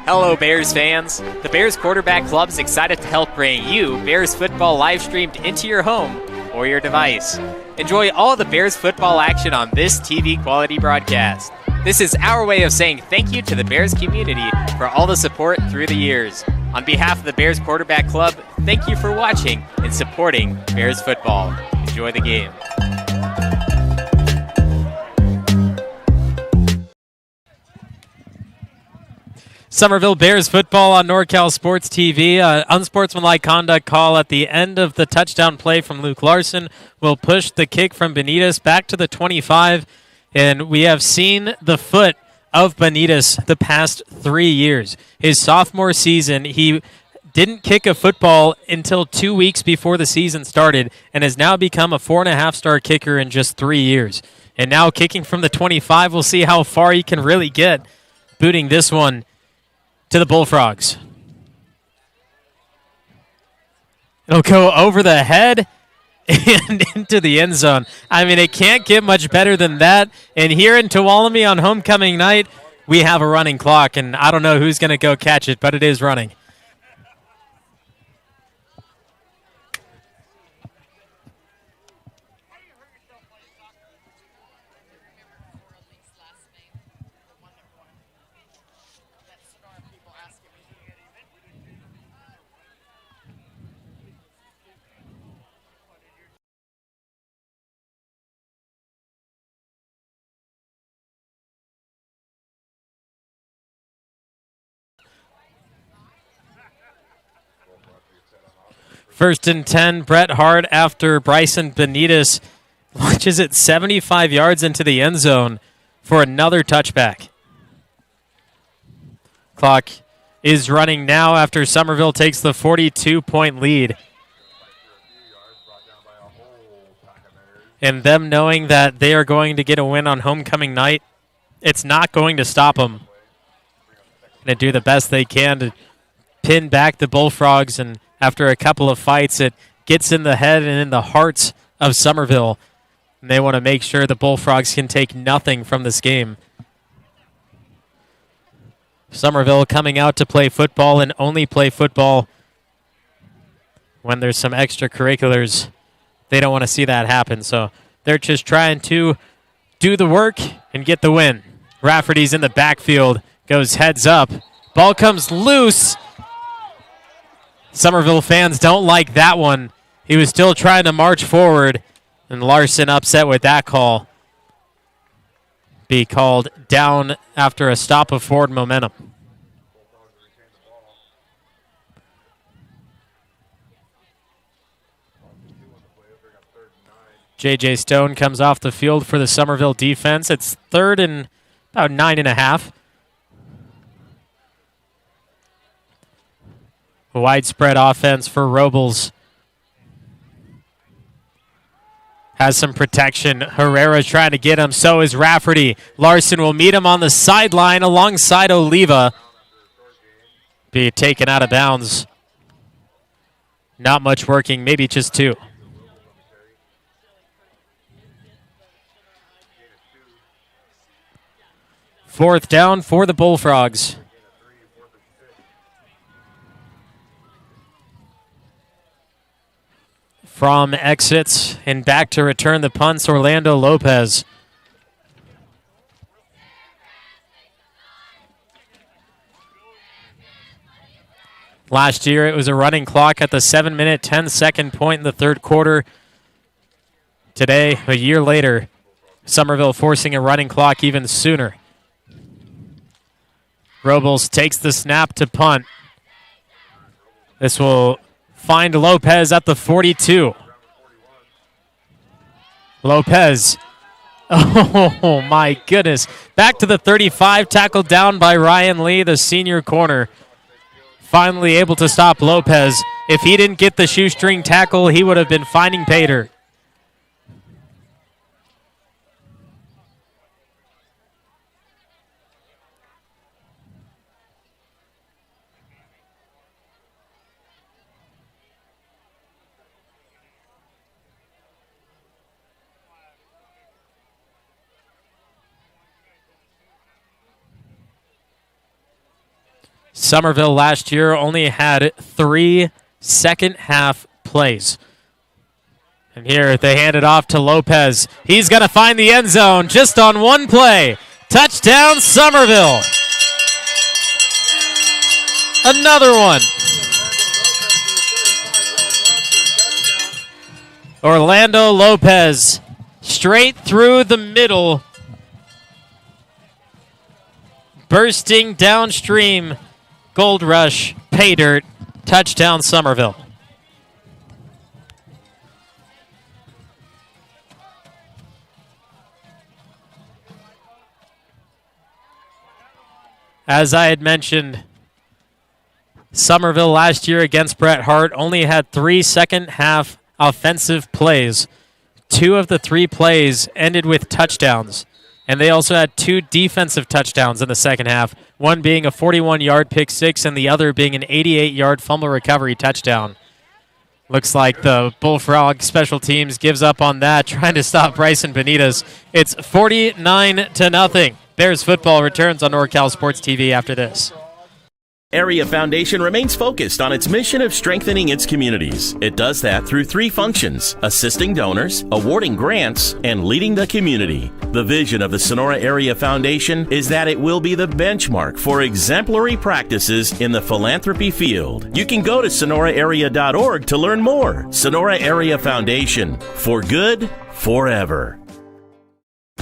Hello, Bears fans. The Bears Quarterback Club is excited to help bring you Bears football live streamed into your home or your device. Enjoy all the Bears football action on this TV quality broadcast. This is our way of saying thank you to the Bears community for all the support through the years. On behalf of the Bears Quarterback Club, thank you for watching and supporting Bears football. Enjoy the game. Somerville Bears football on NorCal Sports TV. Unsportsmanlike conduct call at the end of the touchdown play from Luke Larson will push the kick from Benitez back to the 25. And we have seen the foot of Benitez the past 3 years. His sophomore season, he didn't kick a football until 2 weeks before the season started and has now become a 4.5-star kicker in just 3 years. And now kicking from the 25, we'll see how far he can really get, booting this one to the Bullfrogs. It'll go over the head and into the end zone. I mean, it can't get much better than that. And here in Tuolumne on homecoming night, we have a running clock, and I don't know who's going to go catch it, but it is running. First and 10, Bret Harte after Bryson Benitez launches it 75 yards into the end zone for another touchback. Clock is running now after Somerville takes the 42-point lead. And them knowing that they are going to get a win on homecoming night, it's not going to stop them. They do the best they can to pin back the Bullfrogs, and after a couple of fights, it gets in the head and in the hearts of Somerville. And they want to make sure the Bullfrogs can take nothing from this game. Somerville coming out to play football and only play football when there's some extracurriculars. They don't want to see that happen, so they're just trying to do the work and get the win. Rafferty's in the backfield, goes heads up. Ball comes loose. Somerville fans don't like that one. He was still trying to march forward, and Larson upset with that call. Be called down after a stop of forward momentum. J.J. Stone comes off the field for the Somerville defense. It's third and about 9.5. A widespread offense for Robles. Has some protection. Herrera's trying to get him. So is Rafferty. Larson will meet him on the sideline alongside Oliva. Be taken out of bounds. Not much working, maybe just 2. Fourth down for the Bullfrogs. From exits and back to return the punts, Orlando Lopez. Last year, it was a running clock at the 7-minute, 10-second point in the third quarter. Today, a year later, Somerville forcing a running clock even sooner. Robles takes the snap to punt. This will find Lopez at the 42. Lopez. Oh, my goodness. Back to the 35, tackled down by Ryan Lee, the senior corner. Finally able to stop Lopez. If he didn't get the shoestring tackle, he would have been finding pay dirt. Somerville last year only had 3 second-half plays. And here they hand it off to Lopez. He's going to find the end zone just on one play. Touchdown, Somerville. Another one. Orlando Lopez, straight through the middle. Bursting downstream. Gold Rush, pay dirt, touchdown, Somerville. As I had mentioned, Somerville last year against Bret Harte only had 3 second-half offensive plays. 2 of the 3 plays ended with touchdowns, and they also had 2 defensive touchdowns in the second half, one being a 41-yard pick six and the other being an 88-yard fumble recovery touchdown. Looks like the Bullfrog special teams gives up on that, trying to stop Bryson Benitez. It's 49-0. Bears football returns on NorCal Sports TV after this. Area Foundation remains focused on its mission of strengthening its communities. It does that through 3 functions: assisting donors, awarding grants, and leading the community. The vision of the Sonora Area Foundation is that it will be the benchmark for exemplary practices in the philanthropy field. You can go to sonoraarea.org to learn more. Sonora Area Foundation, for good, forever.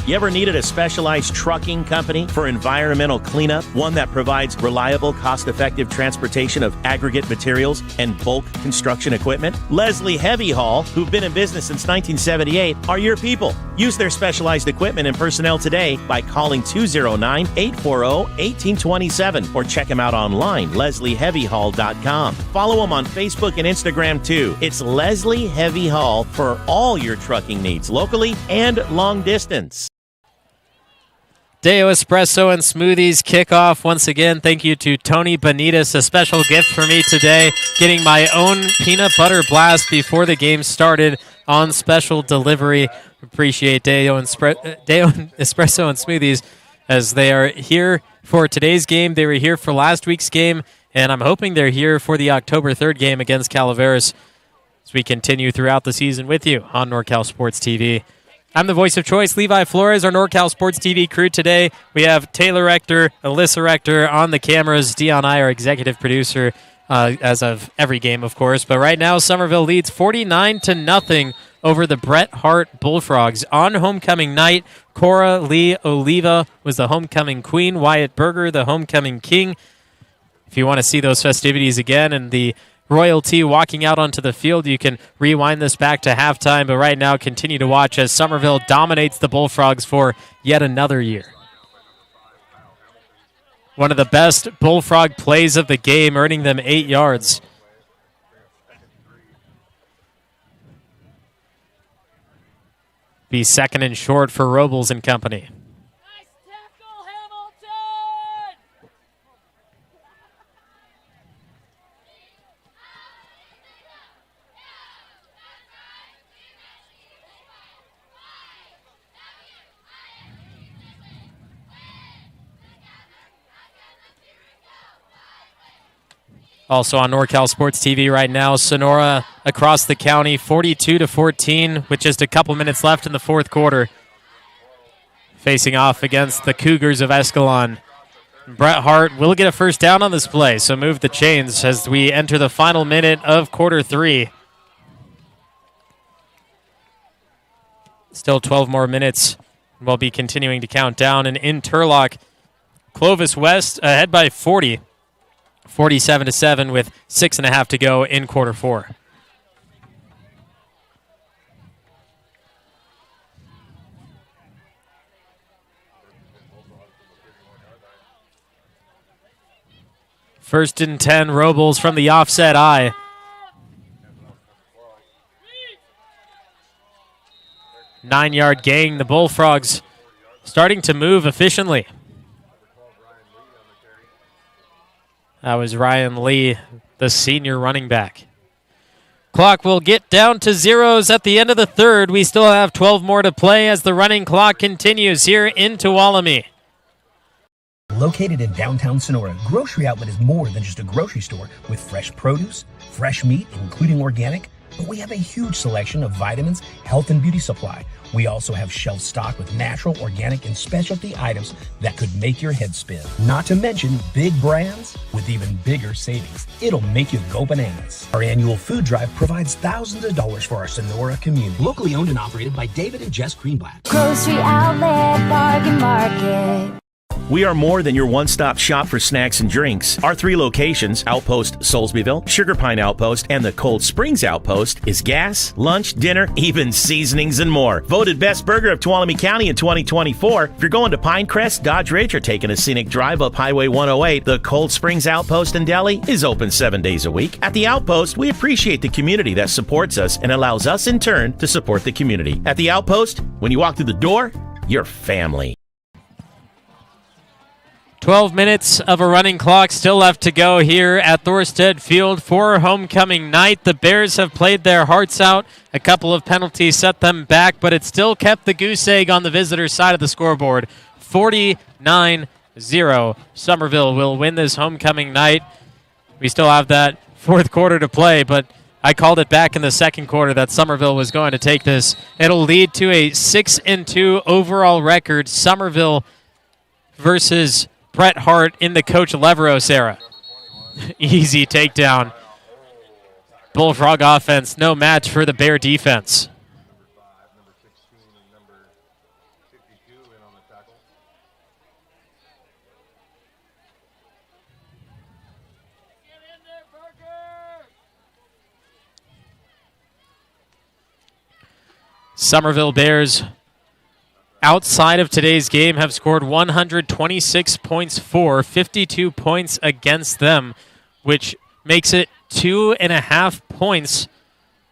You ever needed a specialized trucking company for environmental cleanup? One that provides reliable, cost-effective transportation of aggregate materials and bulk construction equipment? Leslie Heavy Haul, who've been in business since 1978, are your people. Use their specialized equipment and personnel today by calling 209-840-1827 or check them out online, leslieheavyhaul.com. Follow them on Facebook and Instagram too. It's Leslie Heavy Haul for all your trucking needs, locally and long distance. Deo Espresso and Smoothies kickoff once again. Thank you to Tony Benitez. A special gift for me today, getting my own peanut butter blast before the game started on special delivery. Appreciate Deo Espresso and Smoothies as they are here for today's game. They were here for last week's game, and I'm hoping they're here for the October 3rd game against Calaveras as we continue throughout the season with you on NorCal Sports TV. I'm the voice of choice, Levi Flores, our NorCal Sports TV crew today. We have Taylor Rector, Alyssa Rector on the cameras, Dion I, our executive producer, as of every game, of course. But right now, Somerville leads 49-0 over the Bret Harte Bullfrogs. On homecoming night, Cora Lee Oliva was the homecoming queen, Wyatt Berger the homecoming king. If you want to see those festivities again and the royalty walking out onto the field, you can rewind this back to halftime, but right now continue to watch as Somerville dominates the Bullfrogs for yet another year. One of the best Bullfrog plays of the game, earning them 8 yards. Be second and short for Robles and company. Also on NorCal Sports TV right now, Sonora across the county, 42-14, with just a couple minutes left in the fourth quarter. Facing off against the Cougars of Escalon. Bret Harte will get a first down on this play, so move the chains as we enter the final minute of quarter 3. Still 12 more minutes. We'll be continuing to count down. And in Turlock, Clovis West ahead by 40. 47-7 with 6.5 to go in quarter 4. First and 10, Robles from the offset eye. Nine-yard gain. The Bullfrogs starting to move efficiently. That was Ryan Lee, the senior running back. Clock will get down to zeros at the end of the third. We still have 12 more to play as the running clock continues here in Tuolumne. Located in downtown Sonora, Grocery Outlet is more than just a grocery store with fresh produce, fresh meat, including organic, but we have a huge selection of vitamins, health and beauty supply. We also have shelf stock with natural, organic, and specialty items that could make your head spin. Not to mention big brands with even bigger savings. It'll make you go bananas. Our annual food drive provides thousands of dollars for our Sonora community. Locally owned and operated by David and Jess Greenblatt. Grocery Outlet Bargain Market. We are more than your one-stop shop for snacks and drinks. Our 3 locations, Outpost Soulsbyville, Sugar Pine Outpost, and the Cold Springs Outpost, is gas, lunch, dinner, even seasonings and more. Voted Best Burger of Tuolumne County in 2024. If you're going to Pinecrest, Dodge Ridge, or taking a scenic drive up Highway 108, the Cold Springs Outpost in Delhi is open 7 days a week. At the Outpost, we appreciate the community that supports us and allows us in turn to support the community. At the Outpost, when you walk through the door, you're family. 12 minutes of a running clock still left to go here at Thorstead Field for homecoming night. The Bears have played their hearts out. A couple of penalties set them back, but it still kept the goose egg on the visitor side of the scoreboard. 49-0. Somerville will win this homecoming night. We still have that fourth quarter to play, but I called it back in the second quarter that Somerville was going to take this. It'll lead to a 6-2 overall record. Somerville versus Bret Harte in the Coach Leveros era. Easy takedown. Bullfrog offense, no match for the Bear defense. Somerville Bears, outside of today's game, have scored 126 points for, 52 points against them, which makes it 2.5 points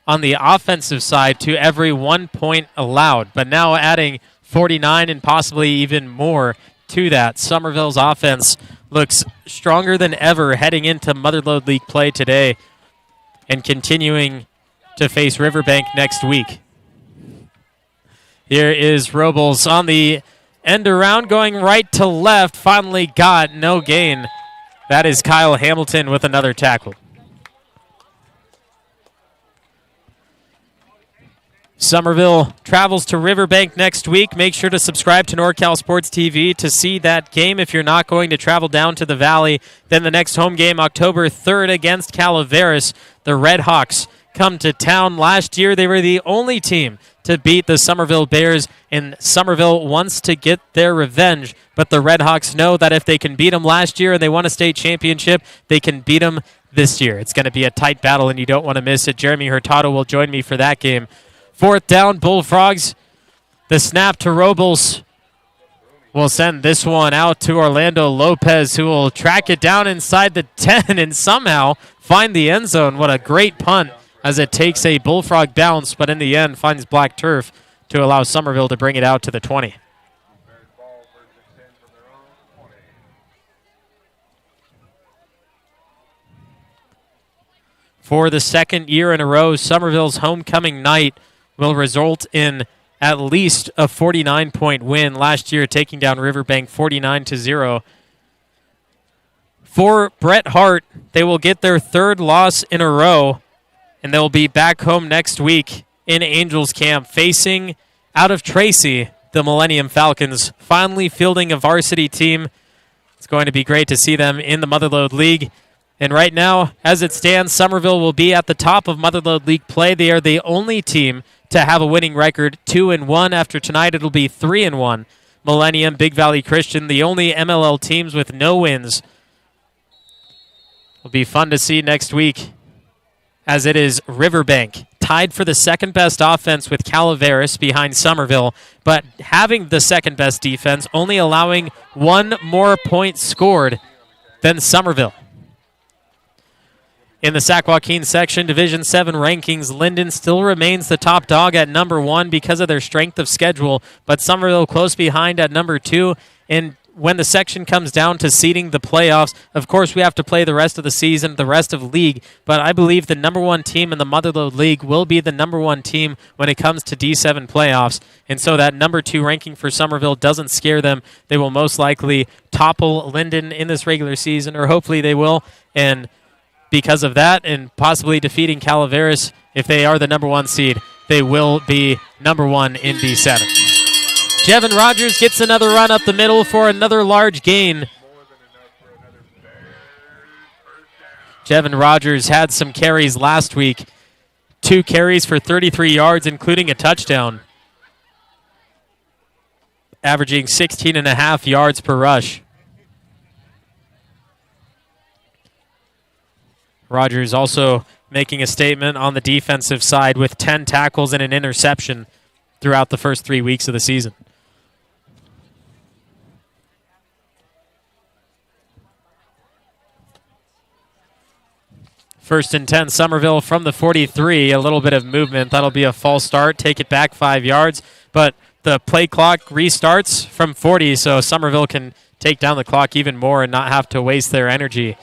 on the offensive side to every 1 point allowed. But now adding 49 and possibly even more to that. Somerville's offense looks stronger than ever heading into Motherlode League play today and continuing to face Riverbank next week. Here is Robles on the end around, going right to left. Finally got no gain. That is Kyle Hamilton with another tackle. Somerville travels to Riverbank next week. Make sure to subscribe to NorCal Sports TV to see that game if you're not going to travel down to the Valley. Then the next home game, October 3rd against Calaveras. The Red Hawks come to town. Last year, they were the only team to beat the Somerville Bears, and Somerville wants to get their revenge, but the Red Hawks know that if they can beat them last year and they won a state championship, they can beat them this year. It's going to be a tight battle, and you don't want to miss it. Jeremy Hurtado will join me for that game. Fourth down, Bullfrogs. The snap to Robles will send this one out to Orlando Lopez, who will track it down inside the 10 and somehow find the end zone. What a great punt, as it takes a Bullfrog bounce, but in the end finds black turf to allow Somerville to bring it out to the 20. For the second year in a row, Somerville's homecoming night will result in at least a 49-point win. Last year, taking down Riverbank 49-0. For Bret Harte, they will get their third loss in a row, and they'll be back home next week in Angels Camp, facing out of Tracy, the Millennium Falcons, finally fielding a varsity team. It's going to be great to see them in the Motherlode League. And right now, as it stands, Somerville will be at the top of Motherlode League play. They are the only team to have a winning record, 2-1. After tonight, it'll be 3-1. Millennium, Big Valley Christian, the only MLL teams with no wins. It'll be fun to see next week, as it is Riverbank, tied for the second-best offense with Calaveras behind Somerville, but having the second-best defense, only allowing one more point scored than Somerville. In the Sac Joaquin section, Division 7 rankings, Linden still remains the top dog at number 1 because of their strength of schedule, but Somerville close behind at number 2. And when the section comes down to seeding the playoffs, of course we have to play the rest of the season, the rest of league, but I believe the number 1 team in the Motherlode League will be the number 1 team when it comes to D7 playoffs. And so that number 2 ranking for Somerville doesn't scare them. They will most likely topple Linden in this regular season, or hopefully they will, and because of that, and possibly defeating Calaveras if they are the number 1 seed, they will be number 1 in B7. Jevin Rogers gets another run up the middle for another large gain. Jevin Rogers had some carries last week. 2 carries for 33 yards, including a touchdown. Averaging 16.5 yards per rush. Rogers also making a statement on the defensive side with 10 tackles and an interception throughout the first 3 weeks of the season. First and 10, Somerville from the 43. A little bit of movement. That'll be a false start. Take it back 5 yards. But the play clock restarts from 40, so Somerville can take down the clock even more and not have to waste their energy.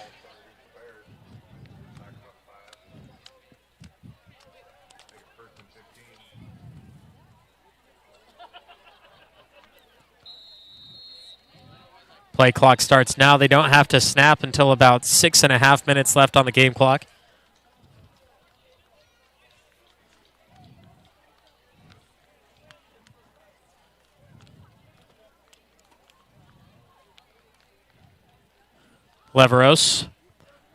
Play clock starts now. They don't have to snap until about 6.5 minutes left on the game clock. Leveros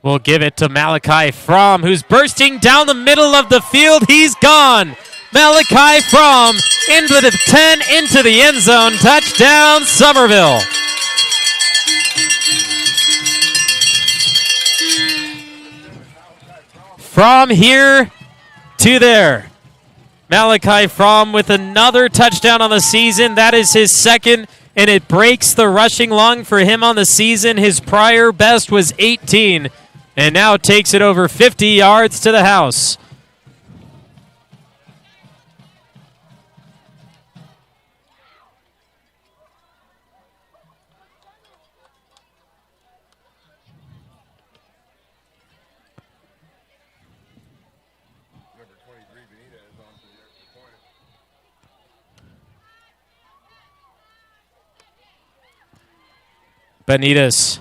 will give it to Malachi Fromm, who's bursting down the middle of the field. He's gone. Malachi Fromm into the 10, into the end zone. Touchdown, Somerville. From here to there. Malachi Fromm with another touchdown on the season. That is his second, and it breaks the rushing lung for him on the season. His prior best was 18, and now takes it over 50 yards to the house. Benitez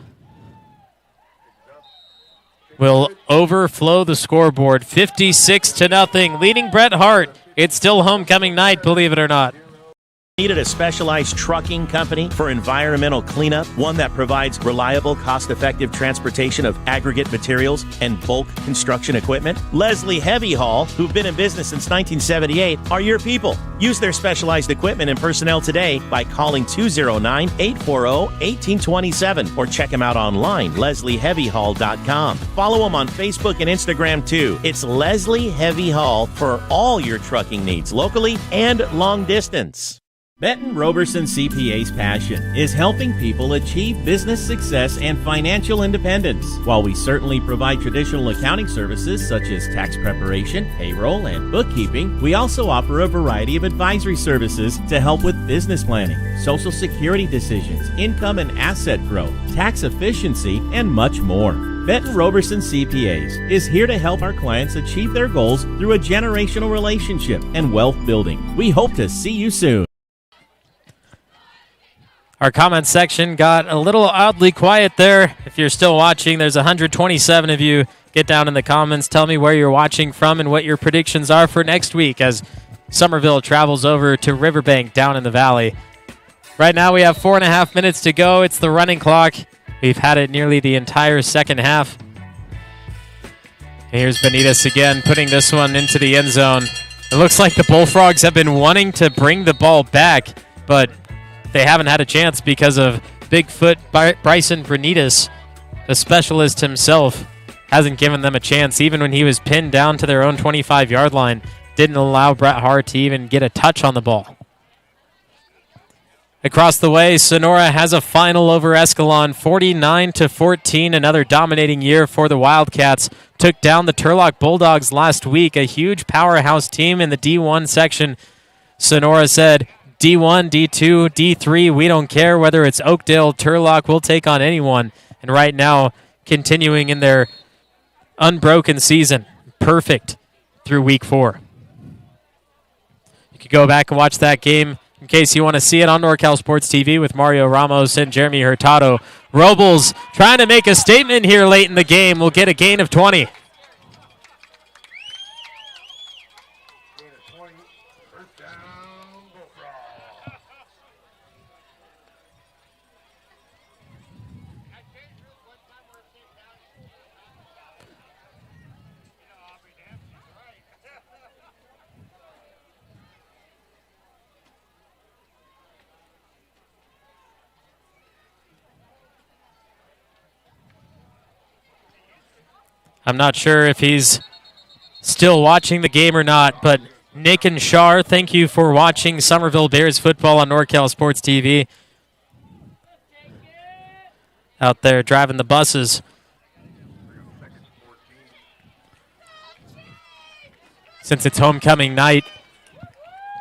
will overflow the scoreboard, 56-0, leading Bret Harte. It's still homecoming night, believe it or not. Needed a specialized trucking company for environmental cleanup, one that provides reliable, cost-effective transportation of aggregate materials and bulk construction equipment? Leslie Heavy Haul, who've been in business since 1978, are your people. Use their specialized equipment and personnel today by calling 209-840-1827 or check them out online, leslieheavyhaul.com. Follow them on Facebook and Instagram too. It's Leslie Heavy Haul for all your trucking needs, locally and long distance. Benton Roberson CPA's passion is helping people achieve business success and financial independence. While we certainly provide traditional accounting services such as tax preparation, payroll, and bookkeeping, we also offer a variety of advisory services to help with business planning, Social Security decisions, income and asset growth, tax efficiency, and much more. Benton Roberson CPAs is here to help our clients achieve their goals through a generational relationship and wealth building. We hope to see you soon. Our comment section got a little oddly quiet there. If you're still watching, there's 127 of you. Get down in the comments. Tell me where you're watching from and what your predictions are for next week as Somerville travels over to Riverbank down in the valley. Right now we have 4.5 minutes to go. It's the running clock. We've had it nearly the entire second half. And here's Benitez again, putting this one into the end zone. It looks like the Bullfrogs have been wanting to bring the ball back, but they haven't had a chance because of Bigfoot Bryson Benitez, the specialist himself, hasn't given them a chance. Even when he was pinned down to their own 25-yard line, didn't allow Bret Harte to even get a touch on the ball. Across the way, Sonora has a final over Escalon, 49-14. Another dominating year for the Wildcats. Took down the Turlock Bulldogs last week, a huge powerhouse team in the D1 section. Sonora said, D1, D2, D3, we don't care whether it's Oakdale, Turlock, we'll take on anyone. And right now, continuing in their unbroken season. Perfect through week 4. You could go back and watch that game in case you want to see it on NorCal Sports TV with Mario Ramos and Jeremy Hurtado. Robles trying to make a statement here late in the game. Will get a gain of 20. I'm not sure if he's still watching the game or not, but Nick and Shar, thank you for watching Somerville Bears football on NorCal Sports TV. Out there driving the buses. Since it's homecoming night,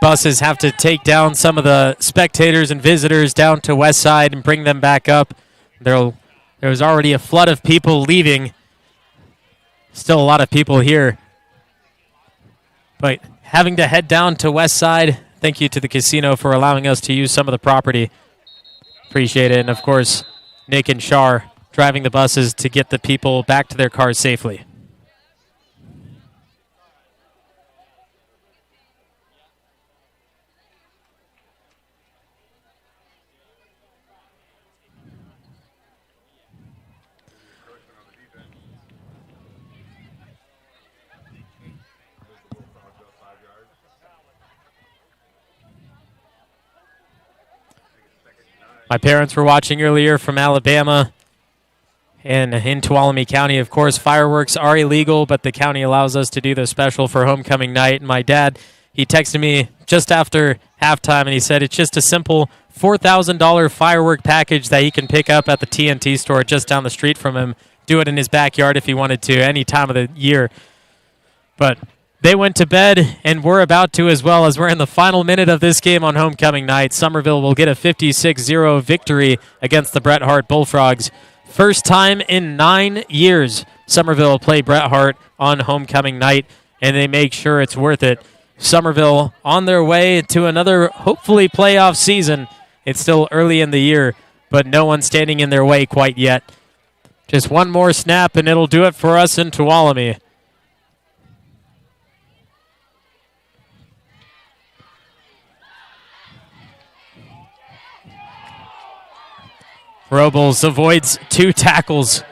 buses have to take down some of the spectators and visitors down to West Side and bring them back up. There was already a flood of people leaving. Still a lot of people here. But having to head down to West Side, thank you to the casino for allowing us to use some of the property. Appreciate it. And, of course, Nick and Shar driving the buses to get the people back to their cars safely. My parents were watching earlier from Alabama and in Tuolumne County. Of course, fireworks are illegal, but the county allows us to do the special for homecoming night. And my dad, he texted me just after halftime, and he said it's just a simple $4,000 firework package that he can pick up at the TNT store just down the street from him, do it in his backyard if he wanted to, any time of the year. But they went to bed, and we're about to as well, as we're in the final minute of this game on homecoming night. Somerville will get a 56-0 victory against the Bret Harte Bullfrogs. First time in 9 years, Somerville will play Bret Harte on homecoming night, and they make sure it's worth it. Somerville on their way to another, hopefully, playoff season. It's still early in the year, but no one standing in their way quite yet. Just one more snap, and it'll do it for us in Tuolumne. Robles avoids 2 tackles.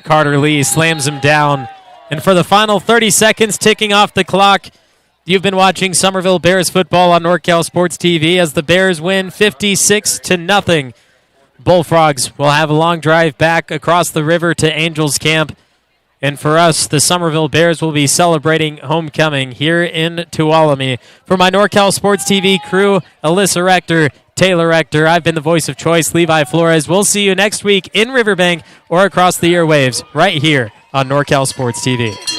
Carter Lee slams him down. And for the final 30 seconds ticking off the clock, you've been watching Somerville Bears football on NorCal Sports TV as the Bears win 56-0. Bullfrogs will have a long drive back across the river to Angels Camp. And for us, the Somerville Bears will be celebrating homecoming here in Tuolumne. For my NorCal Sports TV crew, Alyssa Rector, Taylor Rector, I've been the voice of choice, Levi Flores. We'll see you next week in Riverbank or across the airwaves right here on NorCal Sports TV.